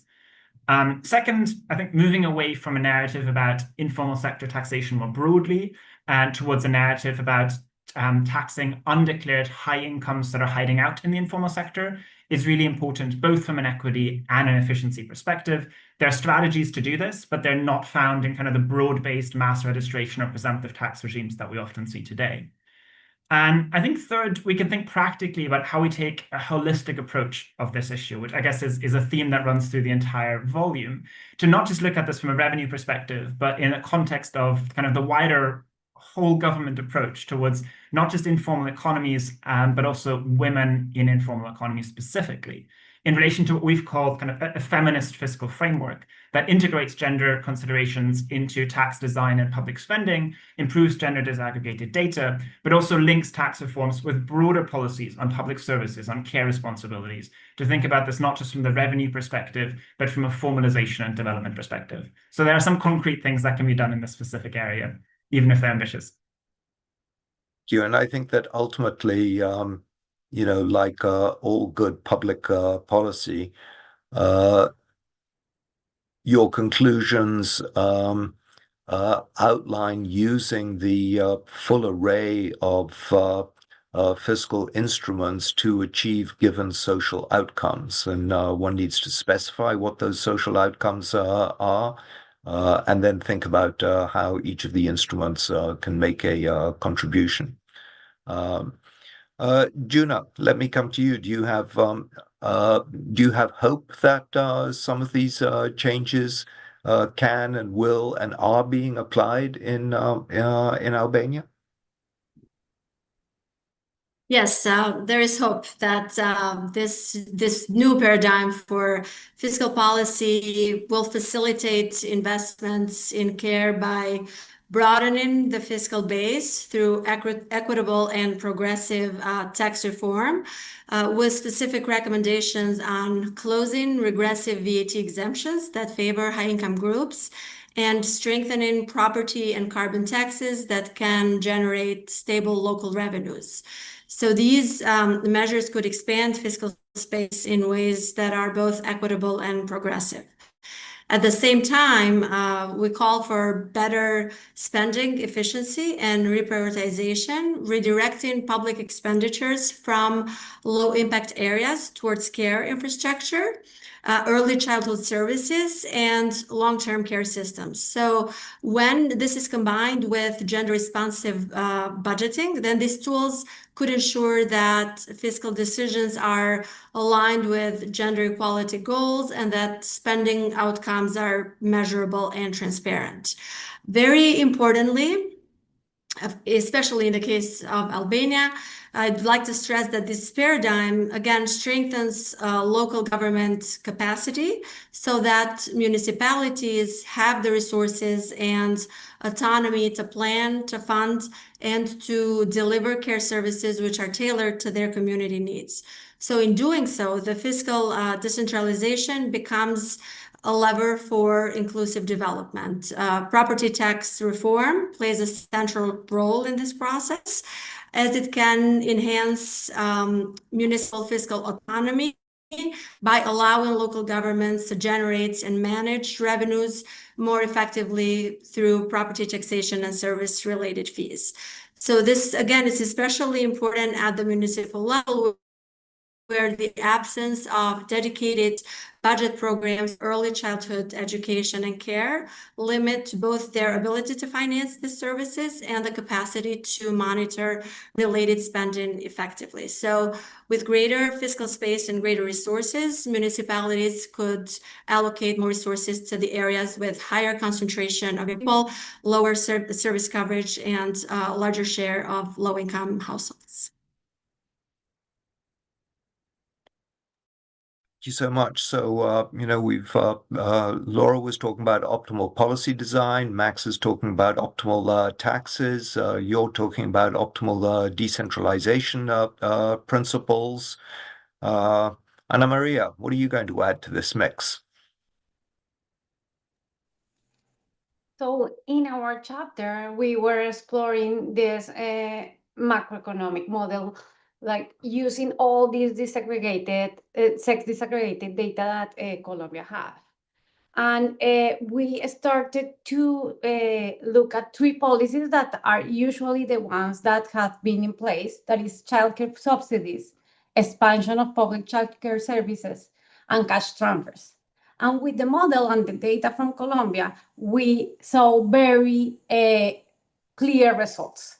[SPEAKER 5] Second, I think moving away from a narrative about informal sector taxation more broadly and towards a narrative about taxing undeclared high incomes that are hiding out in the informal sector is really important, both from an equity and an efficiency perspective. There are strategies to do this, but they're not found in kind of the broad-based mass registration or presumptive tax regimes that we often see today. And I think third, we can think practically about how we take a holistic approach of this issue, which I guess is a theme that runs through the entire volume, to not just look at this from a revenue perspective, but in a context of kind of the wider whole government approach towards not just informal economies, but also women in informal economies specifically, in relation to what we've called kind of a feminist fiscal framework that integrates gender considerations into tax design and public spending, improves gender disaggregated data, but also links tax reforms with broader policies on public services, on care responsibilities, to think about this not just from the revenue perspective, but from a formalization and development perspective. So there are some concrete things that can be done in this specific area, even if they're ambitious.
[SPEAKER 3] And I think that ultimately, like all good public policy, your conclusions outline using the full array of fiscal instruments to achieve given social outcomes. And one needs to specify what those social outcomes are, and then think about how each of the instruments can make a contribution. Juna, let me come to you. Do you have hope that some of these changes can and will and are being applied in Albania?
[SPEAKER 6] Yes, there is hope that this new paradigm for fiscal policy will facilitate investments in care by broadening the fiscal base through equitable and progressive tax reform, with specific recommendations on closing regressive VAT exemptions that favor high-income groups, and strengthening property and carbon taxes that can generate stable local revenues. So these measures could expand fiscal space in ways that are both equitable and progressive. At the same time, we call for better spending efficiency and reprioritization, redirecting public expenditures from low-impact areas towards care infrastructure, early childhood services, and long-term care systems. So when this is combined with gender-responsive budgeting, then these tools could ensure that fiscal decisions are aligned with gender equality goals and that spending outcomes are measurable and transparent. Very importantly, especially in the case of Albania, I'd like to stress that this paradigm, again, strengthens local government capacity so that municipalities have the resources and autonomy to plan, to fund, and to deliver care services which are tailored to their community needs. So in doing so, the fiscal decentralization becomes a lever for inclusive development. Property tax reform plays a central role in this process, as it can enhance municipal fiscal autonomy by allowing local governments to generate and manage revenues more effectively through property taxation and service-related fees. So this, again, is especially important at the municipal level, where the absence of dedicated budget programs, early childhood education and care limit both their ability to finance the services and the capacity to monitor related spending effectively. So with greater fiscal space and greater resources, municipalities could allocate more resources to the areas with higher concentration of people, lower service coverage, and a larger share of low-income households.
[SPEAKER 3] You so much. So, Laura was talking about optimal policy design. Max is talking about optimal taxes. You're talking about optimal decentralization principles. Ana Maria, what are you going to add to this mix?
[SPEAKER 7] So in our chapter, we were exploring this macroeconomic model, like using all these disaggregated, sex disaggregated data that Colombia have. And we started to look at three policies that are usually the ones that have been in place. That is childcare subsidies, expansion of public childcare services, and cash transfers. And with the model and the data from Colombia, we saw very clear results.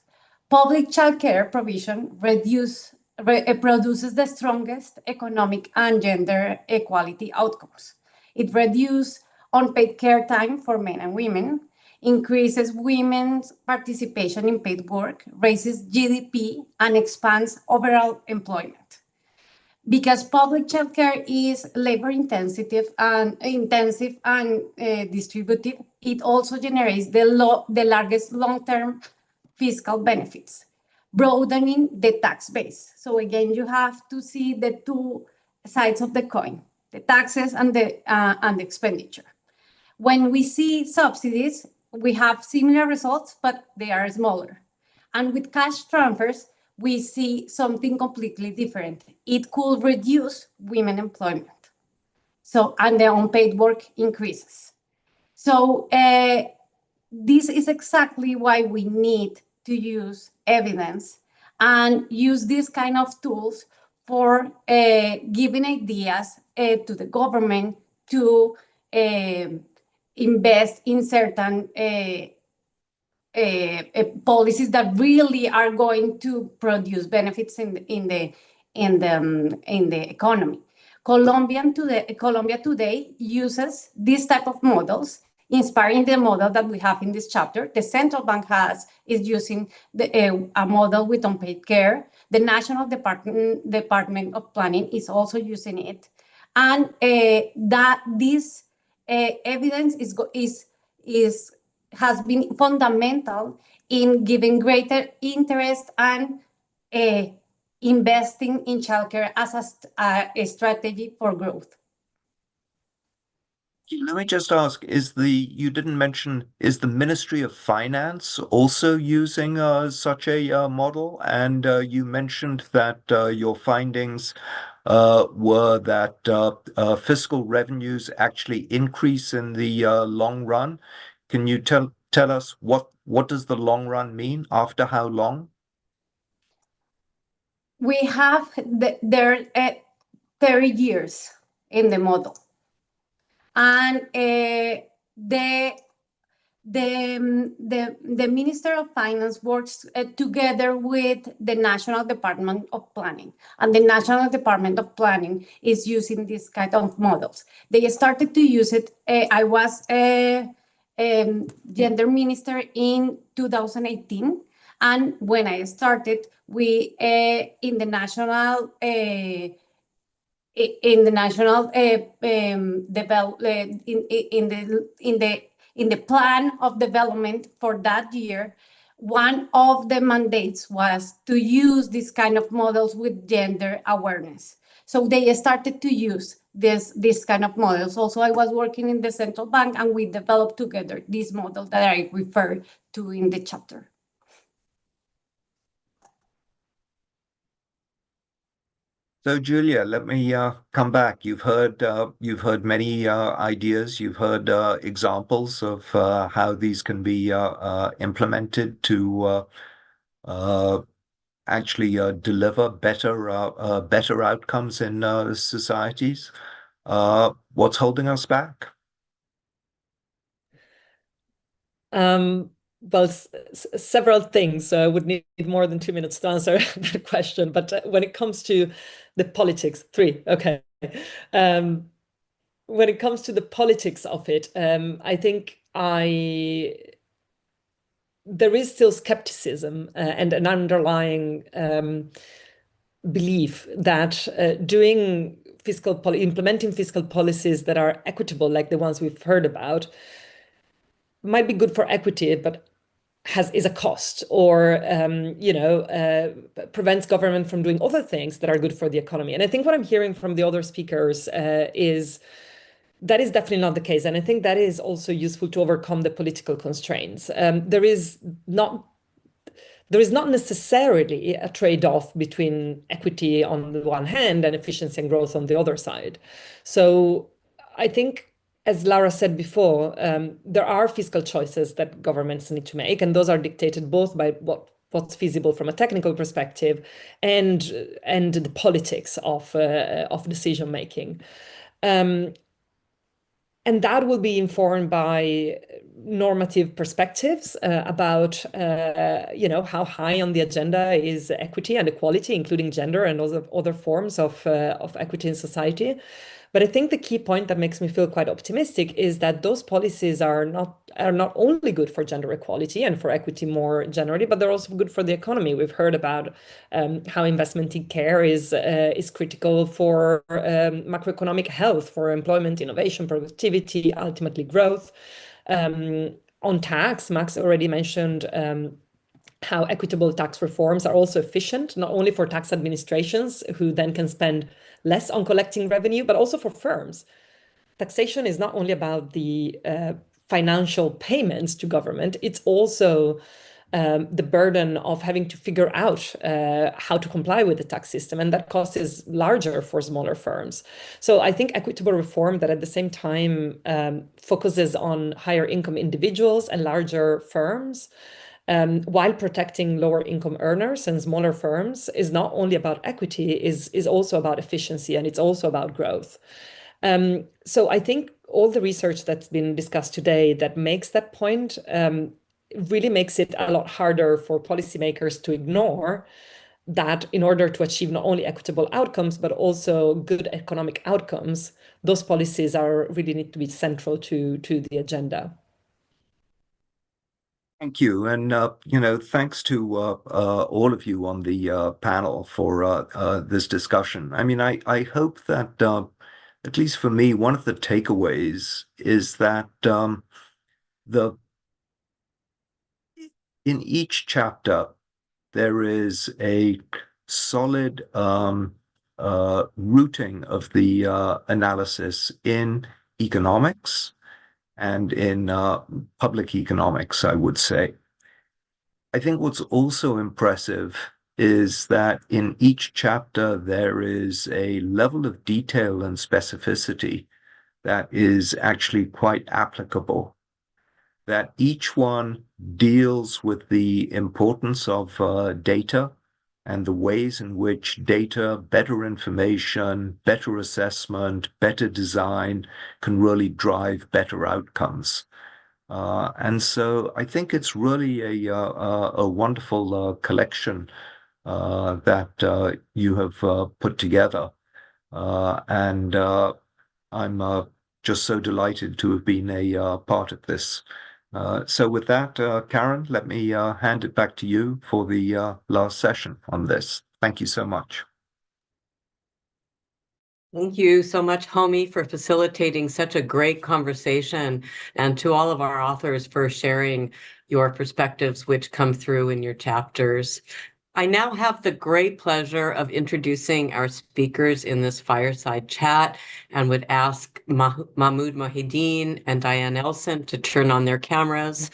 [SPEAKER 7] Public childcare provision produces the strongest economic and gender equality outcomes. It reduces unpaid care time for men and women, increases women's participation in paid work, raises GDP, and expands overall employment. Because public childcare is labor intensive and distributive, it also generates the largest long-term fiscal benefits, broadening the tax base. So again, you have to see the two sides of the coin, the taxes and the expenditure. When we see subsidies, we have similar results, but they are smaller. And with cash transfers, we see something completely different. It could reduce women employment. So, and the unpaid work increases. So this is exactly why we need to use evidence and use these kind of tools for giving ideas to the government to invest in certain policies that really are going to produce benefits in the economy. Colombia today uses this type of models, inspiring the model that we have in this chapter. The central bank is using a model with unpaid care. The National Department of Planning is also using it, and that this evidence has been fundamental in giving greater interest and investing in childcare as a strategy for growth.
[SPEAKER 3] Let me just ask, you didn't mention, is the Ministry of Finance also using such a model? And you mentioned that your findings were that fiscal revenues actually increase in the long run. Can you tell us what does the long run mean? After how long?
[SPEAKER 7] We have there 30 years in the model. And the Minister of Finance works together with the National Department of Planning, and the National Department of Planning is using this kind of models. They started to use it. I was gender minister in 2018, and when I started, we in the national develop in the plan of development for that year, one of the mandates was to use this kind of models with gender awareness. So they started to use this kind of models. Also, I was working in the central bank, and we developed together this model that I refer to in the chapter.
[SPEAKER 3] So, Julia, let me come back. You've heard many ideas. You've heard examples of how these can be implemented to actually deliver better outcomes in societies. What's holding us back?
[SPEAKER 8] Well, several things. So I would need more than 2 minutes to answer that question. But when it comes to the politics, three, okay. When it comes to the politics of it, I think there is still skepticism and an underlying belief that implementing fiscal policies that are equitable, like the ones we've heard about, might be good for equity, but is a cost, or prevents government from doing other things that are good for the economy. And I think what I'm hearing from the other speakers is that is definitely not the case. And I think that is also useful to overcome the political constraints. There is not necessarily a trade-off between equity on the one hand and efficiency and growth on the other side. So I think, as Lara said before, there are fiscal choices that governments need to make, and those are dictated both by what's feasible from a technical perspective and the politics of decision making. And that will be informed by normative perspectives about how high on the agenda is equity and equality, including gender and other forms of equity in society. But I think the key point that makes me feel quite optimistic is that those policies are not only good for gender equality and for equity more generally, but they're also good for the economy. We've heard about how investment in care is critical for macroeconomic health, for employment, innovation, productivity, ultimately growth. On tax, Max already mentioned how equitable tax reforms are also efficient, not only for tax administrations who then can spend less on collecting revenue, but also for firms. Taxation is not only about the financial payments to government, it's also the burden of having to figure out how to comply with the tax system, and that cost is larger for smaller firms. So I think equitable reform that at the same time focuses on higher income individuals and larger firms, while protecting lower income earners and smaller firms, is not only about equity, is also about efficiency, and it's also about growth. So I think all the research that's been discussed today that makes that point really makes it a lot harder for policymakers to ignore that in order to achieve not only equitable outcomes, but also good economic outcomes, those policies really need to be central to the agenda.
[SPEAKER 3] Thank you. And, thanks to all of you on the panel for this discussion. I mean, I hope that, at least for me, one of the takeaways is that in each chapter, there is a solid rooting of the analysis in economics and in public economics, I would say. I think what's also impressive is that in each chapter there is a level of detail and specificity that is actually quite applicable, that each one deals with the importance of data and the ways in which data, better information, better assessment, better design can really drive better outcomes. And so I think it's really a wonderful collection that you have put together. And I'm just so delighted to have been a part of this. So with that, Karen, let me hand it back to you for the last session on this. Thank you so much.
[SPEAKER 2] Thank you so much, Homi, for facilitating such a great conversation, and to all of our authors for sharing your perspectives, which come through in your chapters. I now have the great pleasure of introducing our speakers in this fireside chat, and would ask Mahmoud Mohideen and Diane Elson to turn on their cameras.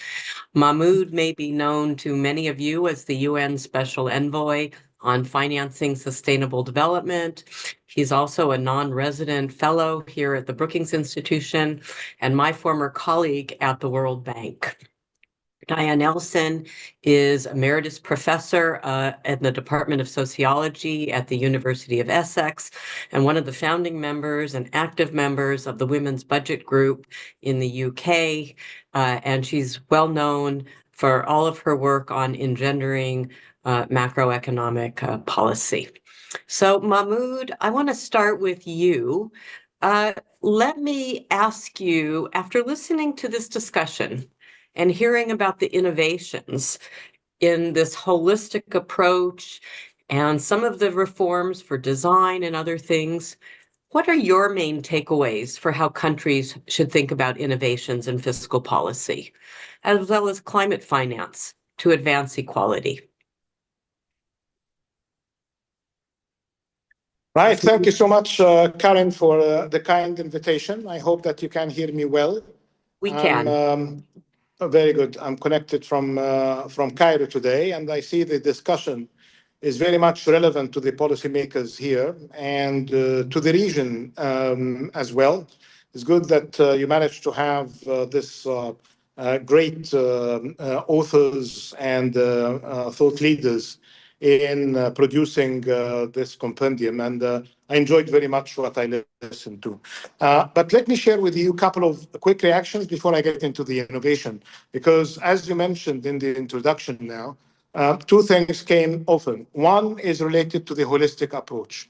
[SPEAKER 2] Mahmoud may be known to many of you as the UN Special Envoy on financing sustainable development. He's also a non-resident fellow here at the Brookings Institution and my former colleague at the World Bank. Diane Elson is Emeritus Professor in the Department of Sociology at the University of Essex, and one of the founding members and active members of the Women's Budget Group in the UK. And she's well known for all of her work on engendering macroeconomic policy. So Mahmoud, I want to start with you. Let me ask you, after listening to this discussion and hearing about the innovations in this holistic approach and some of the reforms for design and other things, what are your main takeaways for how countries should think about innovations in fiscal policy, as well as climate finance to advance equality?
[SPEAKER 9] Right. Thank you so much, Karen, for the kind invitation. I hope that you can hear me well.
[SPEAKER 2] We can.
[SPEAKER 9] Very good. I'm connected from Cairo today, and I see the discussion is very much relevant to the policymakers here and to the region as well. It's good that you managed to have this great authors and thought leaders in producing this compendium, and I enjoyed very much what I listened to. But let me share with you a couple of quick reactions before I get into the innovation, because as you mentioned in the introduction now, two things came often. One is related to the holistic approach.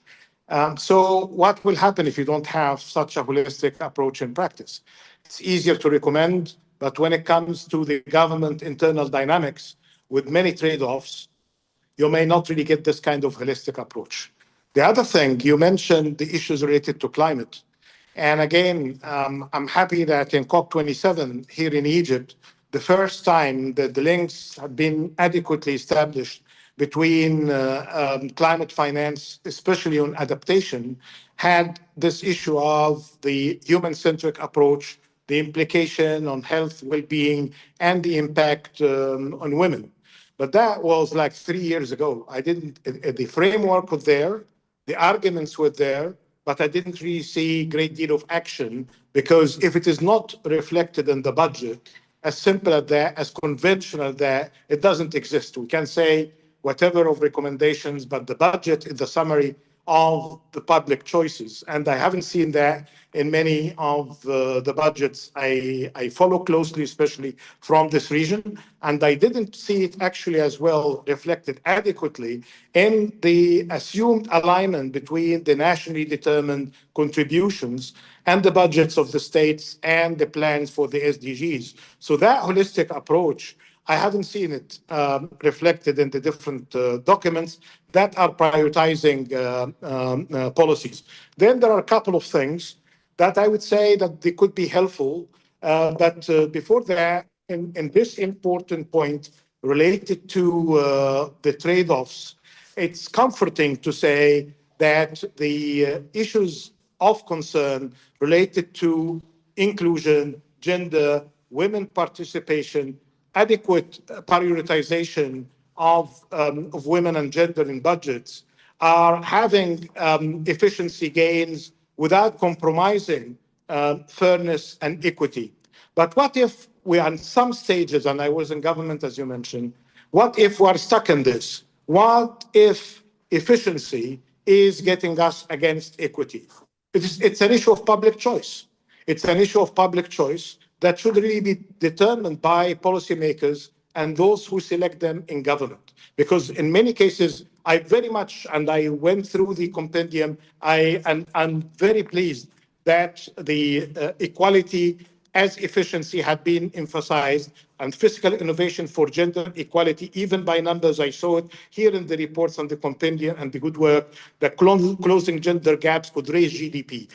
[SPEAKER 9] So what will happen if you don't have such a holistic approach in practice? It's easier to recommend, but when it comes to the government internal dynamics with many trade-offs, you may not really get this kind of holistic approach. The other thing, you mentioned the issues related to climate. And again, I'm happy that in COP27 here in Egypt, the first time that the links have been adequately established between climate finance, especially on adaptation, had this issue of the human-centric approach, the implication on health, well-being, and the impact on women. But that was like 3 years ago. The framework was there, the arguments were there, but I didn't really see a great deal of action, because if it is not reflected in the budget, as simple as that, as conventional as that, it doesn't exist. We can say whatever of recommendations, but the budget is the summary of the public choices. And I haven't seen that in many of the budgets I follow closely, especially from this region. And I didn't see it actually as well reflected adequately in the assumed alignment between the nationally determined contributions and the budgets of the states and the plans for the SDGs. So that holistic approach, I haven't seen it reflected in the different documents that are prioritizing policies. Then there are a couple of things that I would say that they could be helpful. But before that, in this important point related to the trade-offs, it's comforting to say that the issues of concern related to inclusion, gender, women participation, adequate prioritization of women and gender in budgets, are having efficiency gains without compromising fairness and equity. But what if we are in some stages, and I was in government, as you mentioned, what if we're stuck in this? What if efficiency is getting us against equity? It's an issue of public choice. It's an issue of public choice that should really be determined by policymakers and those who select them in government. Because in many cases, I very much, and I went through the compendium, I'm very pleased that the equality as efficiency had been emphasized, and fiscal innovation for gender equality, even by numbers. I saw it here in the reports on the compendium and the good work, that closing gender gaps could raise GDP.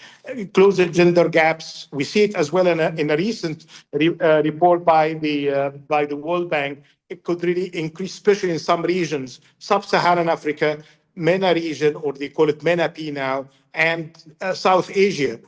[SPEAKER 9] Closing gender gaps, we see it as well in a recent report by the World Bank. It could really increase, especially in some regions, sub-Saharan Africa, MENA region, or they call it MENA-P now, and South Asia.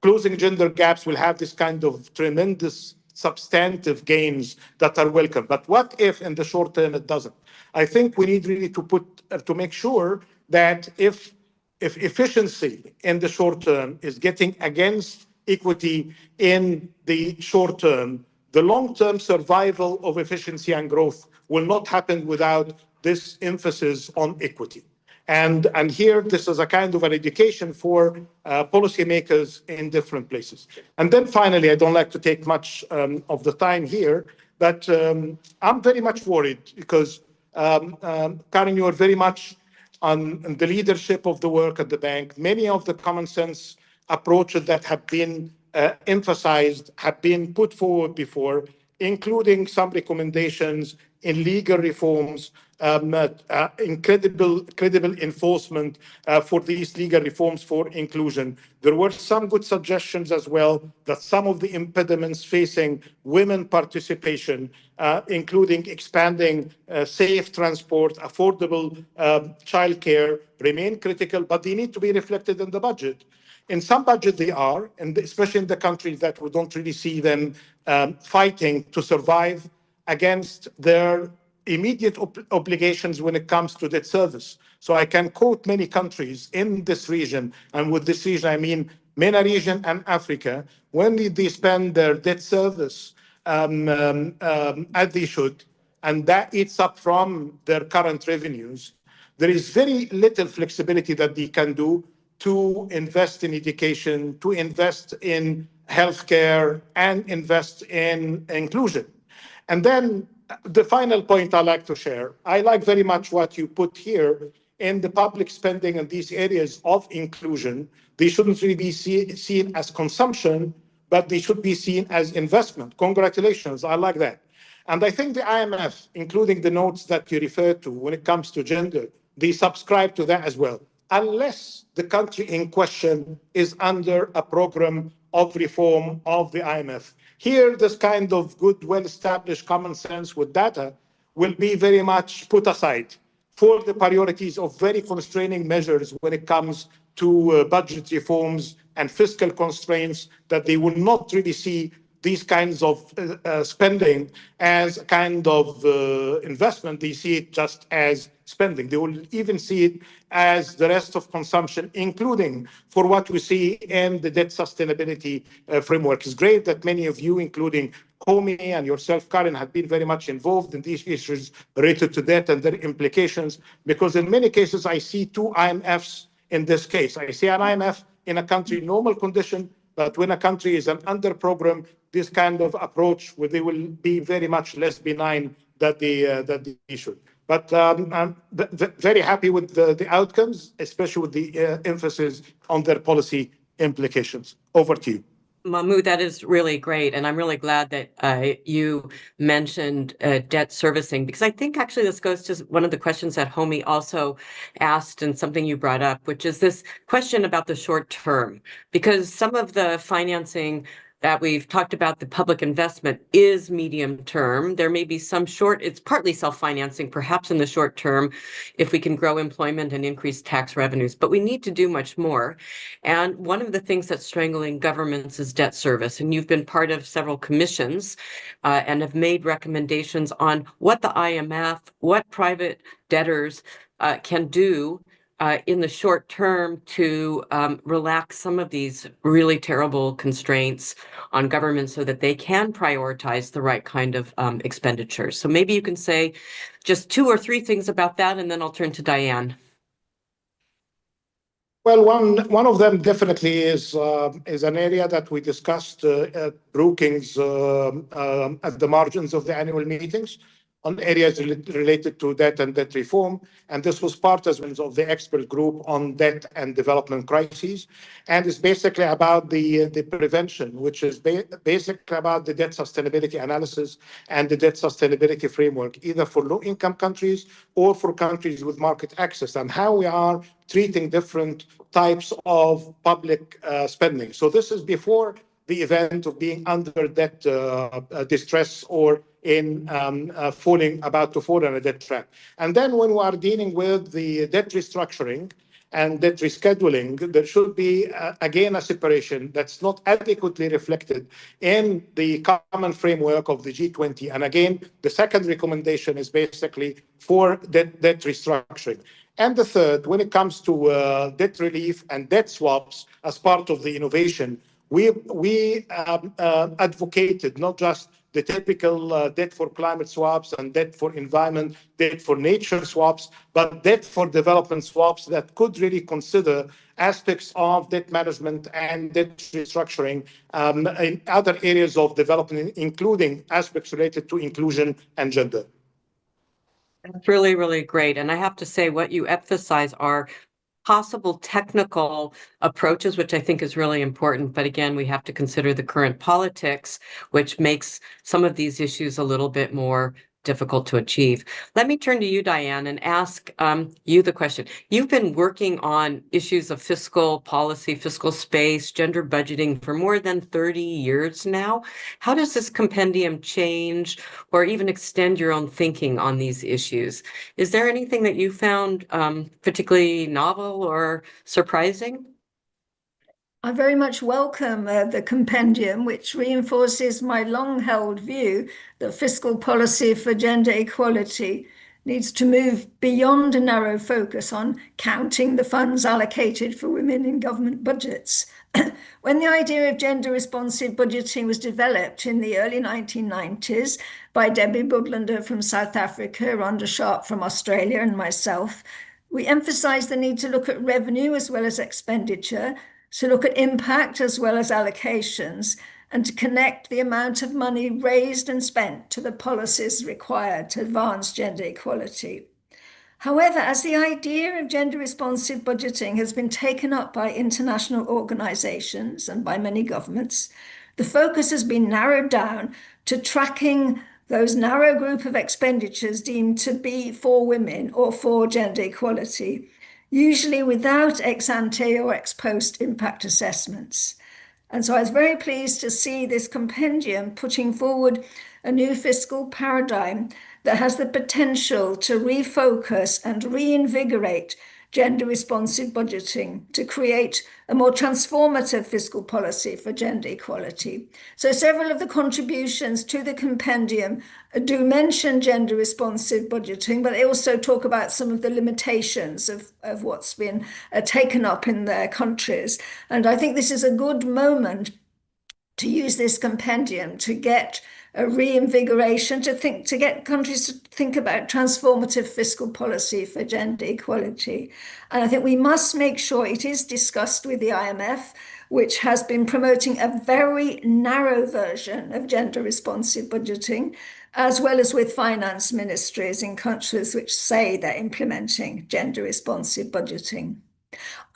[SPEAKER 9] Closing gender gaps will have this kind of tremendous substantive gains that are welcome. But what if in the short term it doesn't? I think we need really to make sure that if efficiency in the short term is getting against equity in the short term, the long-term survival of efficiency and growth will not happen without this emphasis on equity. And here, this is a kind of an education for policymakers in different places. And then finally, I don't like to take much of the time here, but I'm very much worried because, Karen, you are very much on the leadership of the work at the bank. Many of the common sense approaches that have been emphasized have been put forward before, including some recommendations in legal reforms, credible enforcement for these legal reforms for inclusion. There were some good suggestions as well that some of the impediments facing women participation, including expanding safe transport, affordable childcare, remain critical, but they need to be reflected in the budget. In some budget they are, and especially in the countries that we don't really see them fighting to survive against their immediate obligations when it comes to debt service. So I can quote many countries in this region, and with this region I mean MENA region and Africa, when they spend their debt service as they should, and that eats up from their current revenues, there is very little flexibility that they can do to invest in education, to invest in healthcare, and invest in inclusion. And then the final point I'd like to share, I like very much what you put here in the public spending in these areas of inclusion. They shouldn't really be seen as consumption, but they should be seen as investment. Congratulations, I like that. And I think the IMF, including the notes that you referred to when it comes to gender, they subscribe to that as well. Unless the country in question is under a program of reform of the IMF. Here, this kind of good, well-established common sense with data will be very much put aside for the priorities of very constraining measures when it comes to budget reforms and fiscal constraints, that they will not really see these kinds of spending as a kind of investment. They see it just as spending. They will even see it as the rest of consumption, including for what we see in the debt sustainability framework. It's great that many of you, including Homi and yourself, Karen, have been very much involved in these issues related to debt and their implications, because in many cases, I see two IMFs in this case. I see an IMF in a country in normal condition, but when a country is an under program, this kind of approach, where they will be very much less benign that they should. But I'm very happy with the outcomes, especially with the emphasis on their policy implications. Over to you.
[SPEAKER 2] Mahmoud, that is really great. And I'm really glad that you mentioned debt servicing, because I think actually this goes to one of the questions that Homi also asked, and something you brought up, which is this question about the short term, because some of the financing that we've talked about the public investment is medium term. There may be some it's partly self-financing, perhaps in the short term, if we can grow employment and increase tax revenues, but we need to do much more. And one of the things that's strangling governments is debt service. And you've been part of several commissions and have made recommendations on what the IMF, what private debtors can do in the short term to relax some of these really terrible constraints on government so that they can prioritize the right kind of expenditures. So maybe you can say just 2 or 3 things about that, and then I'll turn to Diane.
[SPEAKER 9] Well, one of them definitely is an area that we discussed at Brookings at the margins of the annual meetings on areas related to debt and debt reform. And this was part as well of the expert group on debt and development crises. And it's basically about the prevention, which is basically about the debt sustainability analysis and the debt sustainability framework, either for low-income countries or for countries with market access, and how we are treating different types of public spending. So this is before the event of being under debt distress or in about to fall in a debt trap. And then when we are dealing with the debt restructuring and debt rescheduling, there should be, again, a separation that's not adequately reflected in the common framework of the G20. And again, the second recommendation is basically for debt restructuring. And the third, when it comes to debt relief and debt swaps as part of the innovation, we advocated not just the typical debt for climate swaps and debt for environment, debt for nature swaps, but debt for development swaps that could really consider aspects of debt management and debt restructuring in other areas of development, including aspects related to inclusion and gender.
[SPEAKER 2] That's really, really great. And I have to say, what you emphasize are possible technical approaches, which I think is really important. But again, we have to consider the current politics, which makes some of these issues a little bit more difficult to achieve. Let me turn to you, Diane, and ask you the question. You've been working on issues of fiscal policy, fiscal space, gender budgeting for more than 30 years now. How does this compendium change or even extend your own thinking on these issues? Is there anything that you found particularly novel or surprising?
[SPEAKER 10] I very much welcome the compendium, which reinforces my long-held view that fiscal policy for gender equality needs to move beyond a narrow focus on counting the funds allocated for women in government budgets. When the idea of gender-responsive budgeting was developed in the early 1990s by Debbie Budlander from South Africa, Rhonda Sharp from Australia, and myself, we emphasized the need to look at revenue as well as expenditure, to look at impact as well as allocations, and to connect the amount of money raised and spent to the policies required to advance gender equality. However, as the idea of gender-responsive budgeting has been taken up by international organizations and by many governments, the focus has been narrowed down to tracking those narrow group of expenditures deemed to be for women or for gender equality, usually without ex-ante or ex-post impact assessments. And so I was very pleased to see this compendium putting forward a new fiscal paradigm that has the potential to refocus and reinvigorate gender-responsive budgeting to create a more transformative fiscal policy for gender equality. So several of the contributions to the compendium do mention gender-responsive budgeting, but they also talk about some of the limitations of what's been taken up in their countries. And I think this is a good moment to use this compendium to get a reinvigoration, to get countries to think about transformative fiscal policy for gender equality. And I think we must make sure it is discussed with the IMF, which has been promoting a very narrow version of gender responsive budgeting, as well as with finance ministries in countries which say they're implementing gender responsive budgeting.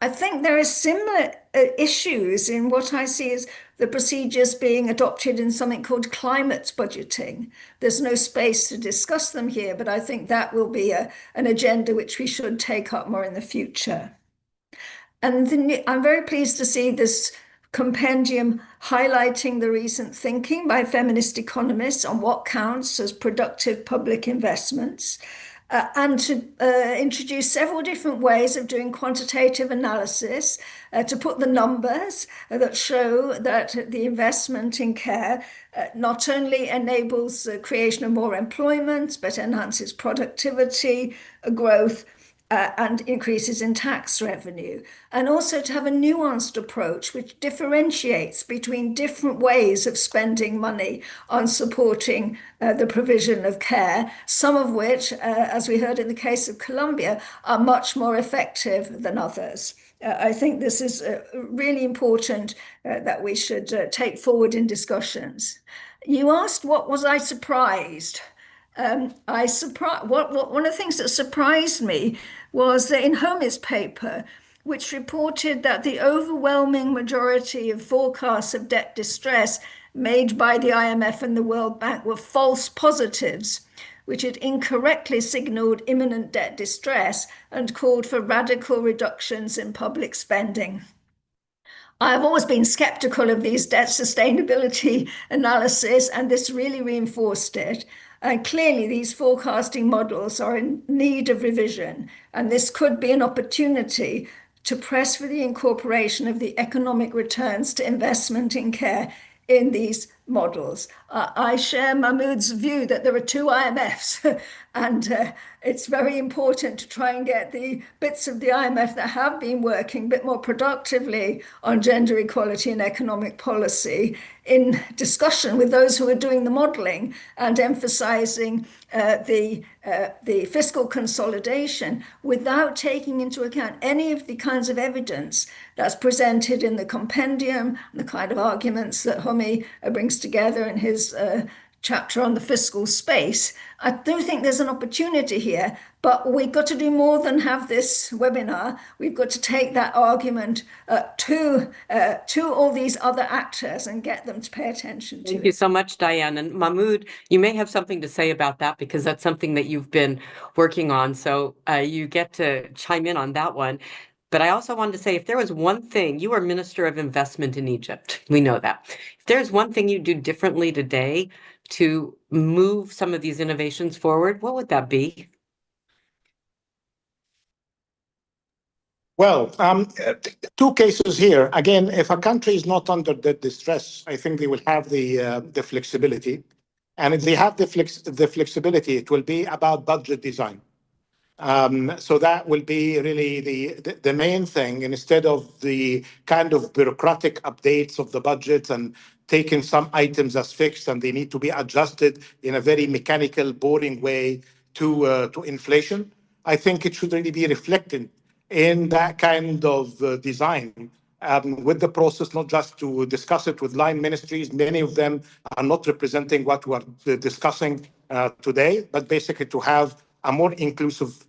[SPEAKER 10] I think there are similar issues in what I see as the procedures being adopted in something called climate budgeting. There's no space to discuss them here, but I think that will be an agenda which we should take up more in the future. And I'm very pleased to see this compendium highlighting the recent thinking by feminist economists on what counts as productive public investments, and to introduce several different ways of doing quantitative analysis to put the numbers that show that the investment in care not only enables the creation of more employment, but enhances productivity, growth, and increases in tax revenue, and also to have a nuanced approach which differentiates between different ways of spending money on supporting the provision of care, some of which, as we heard in the case of Colombia, are much more effective than others. I think this is really important that we should take forward in discussions. You asked, what was I surprised? One of the things that surprised me was that in Homey's paper, which reported that the overwhelming majority of forecasts of debt distress made by the IMF and the World Bank were false positives, which had incorrectly signaled imminent debt distress and called for radical reductions in public spending. I've always been skeptical of these debt sustainability analysis, and this really reinforced it. And clearly, these forecasting models are in need of revision, and this could be an opportunity to press for the incorporation of the economic returns to investment in care in these models. I share Mahmoud's view that there are two IMFs, and it's very important to try and get the bits of the IMF that have been working a bit more productively on gender equality and economic policy in discussion with those who are doing the modeling and emphasizing the fiscal consolidation without taking into account any of the kinds of evidence that's presented in the compendium, the kind of arguments that Homi brings together in his chapter on the fiscal space. I do think there's an opportunity here, but we've got to do more than have this webinar. We've got to take that argument to all these other actors and get them to pay attention to it.
[SPEAKER 2] Thank you so much, Diane. And Mahmoud, you may have something to say about that because that's something that you've been working on. So you get to chime in on that one. But I also wanted to say, if there was one thing, you are Minister of Investment in Egypt. We know that. If there's one thing you do differently today to move some of these innovations forward, what would that be?
[SPEAKER 9] Well, two cases here. Again, if a country is not under debt distress, I think they will have the flexibility. And if they have the flexibility, it will be about budget design. So that will be really the main thing, instead of the kind of bureaucratic updates of the budget and taking some items as fixed and they need to be adjusted in a very mechanical, boring way to inflation. I think it should really be reflected in that kind of design with the process, not just to discuss it with line ministries. Many of them are not representing what we are discussing today, but basically to have a more inclusive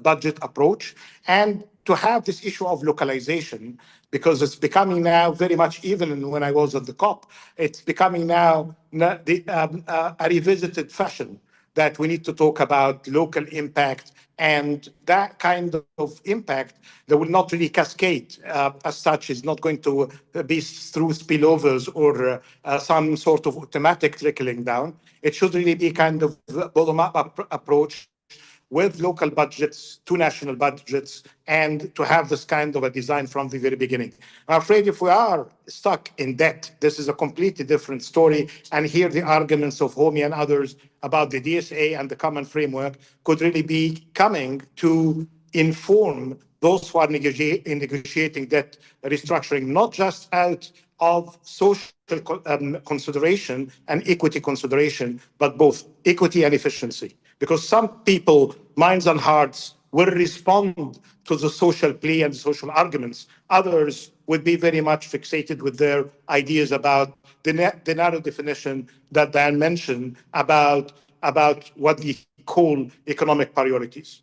[SPEAKER 9] budget approach and to have this issue of localization, because it's becoming now very much, even when I was at the COP, it's becoming now a revisited fashion that we need to talk about local impact, and that kind of impact that will not really cascade as such, is not going to be through spillovers or some sort of automatic trickling down. It should really be kind of bottom-up approach with local budgets to national budgets, and to have this kind of a design from the very beginning. I'm afraid if we are stuck in debt, this is a completely different story. And here the arguments of Homi and others about the DSA and the common framework could really be coming to inform those who are negotiating debt restructuring, not just out of social consideration and equity consideration, but both equity and efficiency. Because some people, minds and hearts, will respond to the social plea and the social arguments. Others would be very much fixated with their ideas about the narrow definition that Dan mentioned about what we call economic priorities.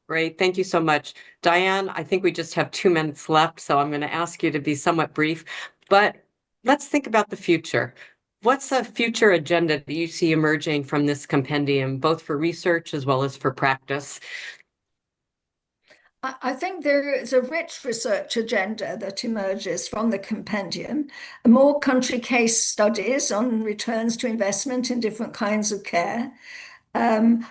[SPEAKER 2] Great. Thank you so much. Diane, I think we just have 2 minutes left, so I'm going to ask you to be somewhat brief. But let's think about the future. What's a future agenda that you see emerging from this compendium, both for research as well as for practice?
[SPEAKER 10] I think there is a rich research agenda that emerges from the compendium. More country case studies on returns to investment in different kinds of care.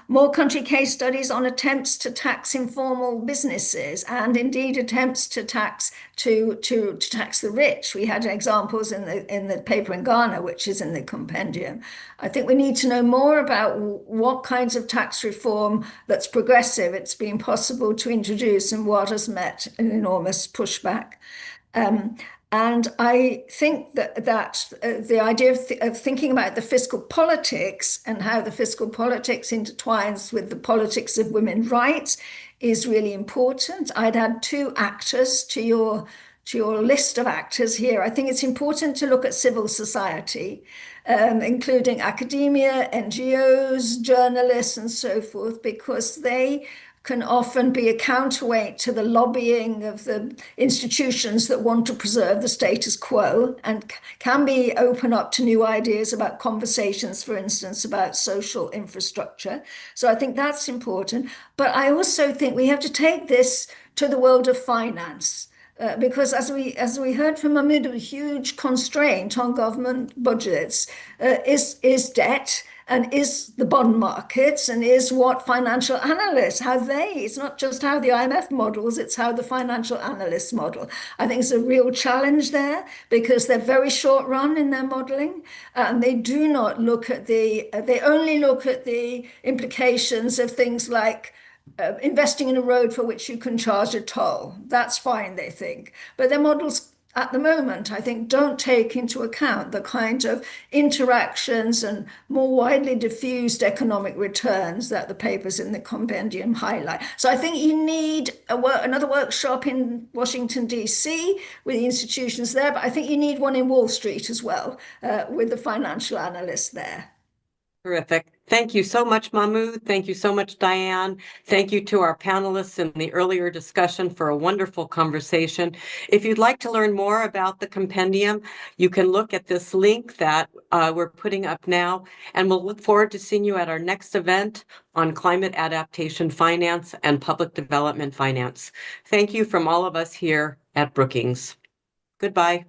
[SPEAKER 10] More country case studies on attempts to tax informal businesses and indeed attempts to tax to tax the rich. We had examples in the paper in Ghana, which is in the compendium. I think we need to know more about what kinds of tax reform that's progressive it's been possible to introduce and what has met an enormous pushback. And I think that the idea of thinking about the fiscal politics and how the fiscal politics intertwines with the politics of women's rights is really important. I'd add 2 actors to your list of actors here. I think it's important to look at civil society, including academia, NGOs, journalists, and so forth, because they can often be a counterweight to the lobbying of the institutions that want to preserve the status quo and can be open up to new ideas about conversations, for instance, about social infrastructure. So I think that's important. But I also think we have to take this to the world of finance. Because as we heard from Mahmoud, a huge constraint on government budgets is debt, and is the bond markets, and is what financial analysts, it's not just how the IMF models, it's how the financial analysts model. I think it's a real challenge there because they're very short run in their modeling, and they do not look at they only look at the implications of things like investing in a road for which you can charge a toll. That's fine, they think. But their models at the moment, I think, don't take into account the kind of interactions and more widely diffused economic returns that the papers in the compendium highlight. So I think you need another workshop in Washington, D.C. with the institutions there, but I think you need one in Wall Street as well, with the financial analysts there.
[SPEAKER 2] Terrific. Thank you so much, Mahmoud. Thank you so much, Diane. Thank you to our panelists in the earlier discussion for a wonderful conversation. If you'd like to learn more about the compendium, you can look at this link that we're putting up now, and we'll look forward to seeing you at our next event on climate adaptation finance and public development finance. Thank you from all of us here at Brookings. Goodbye.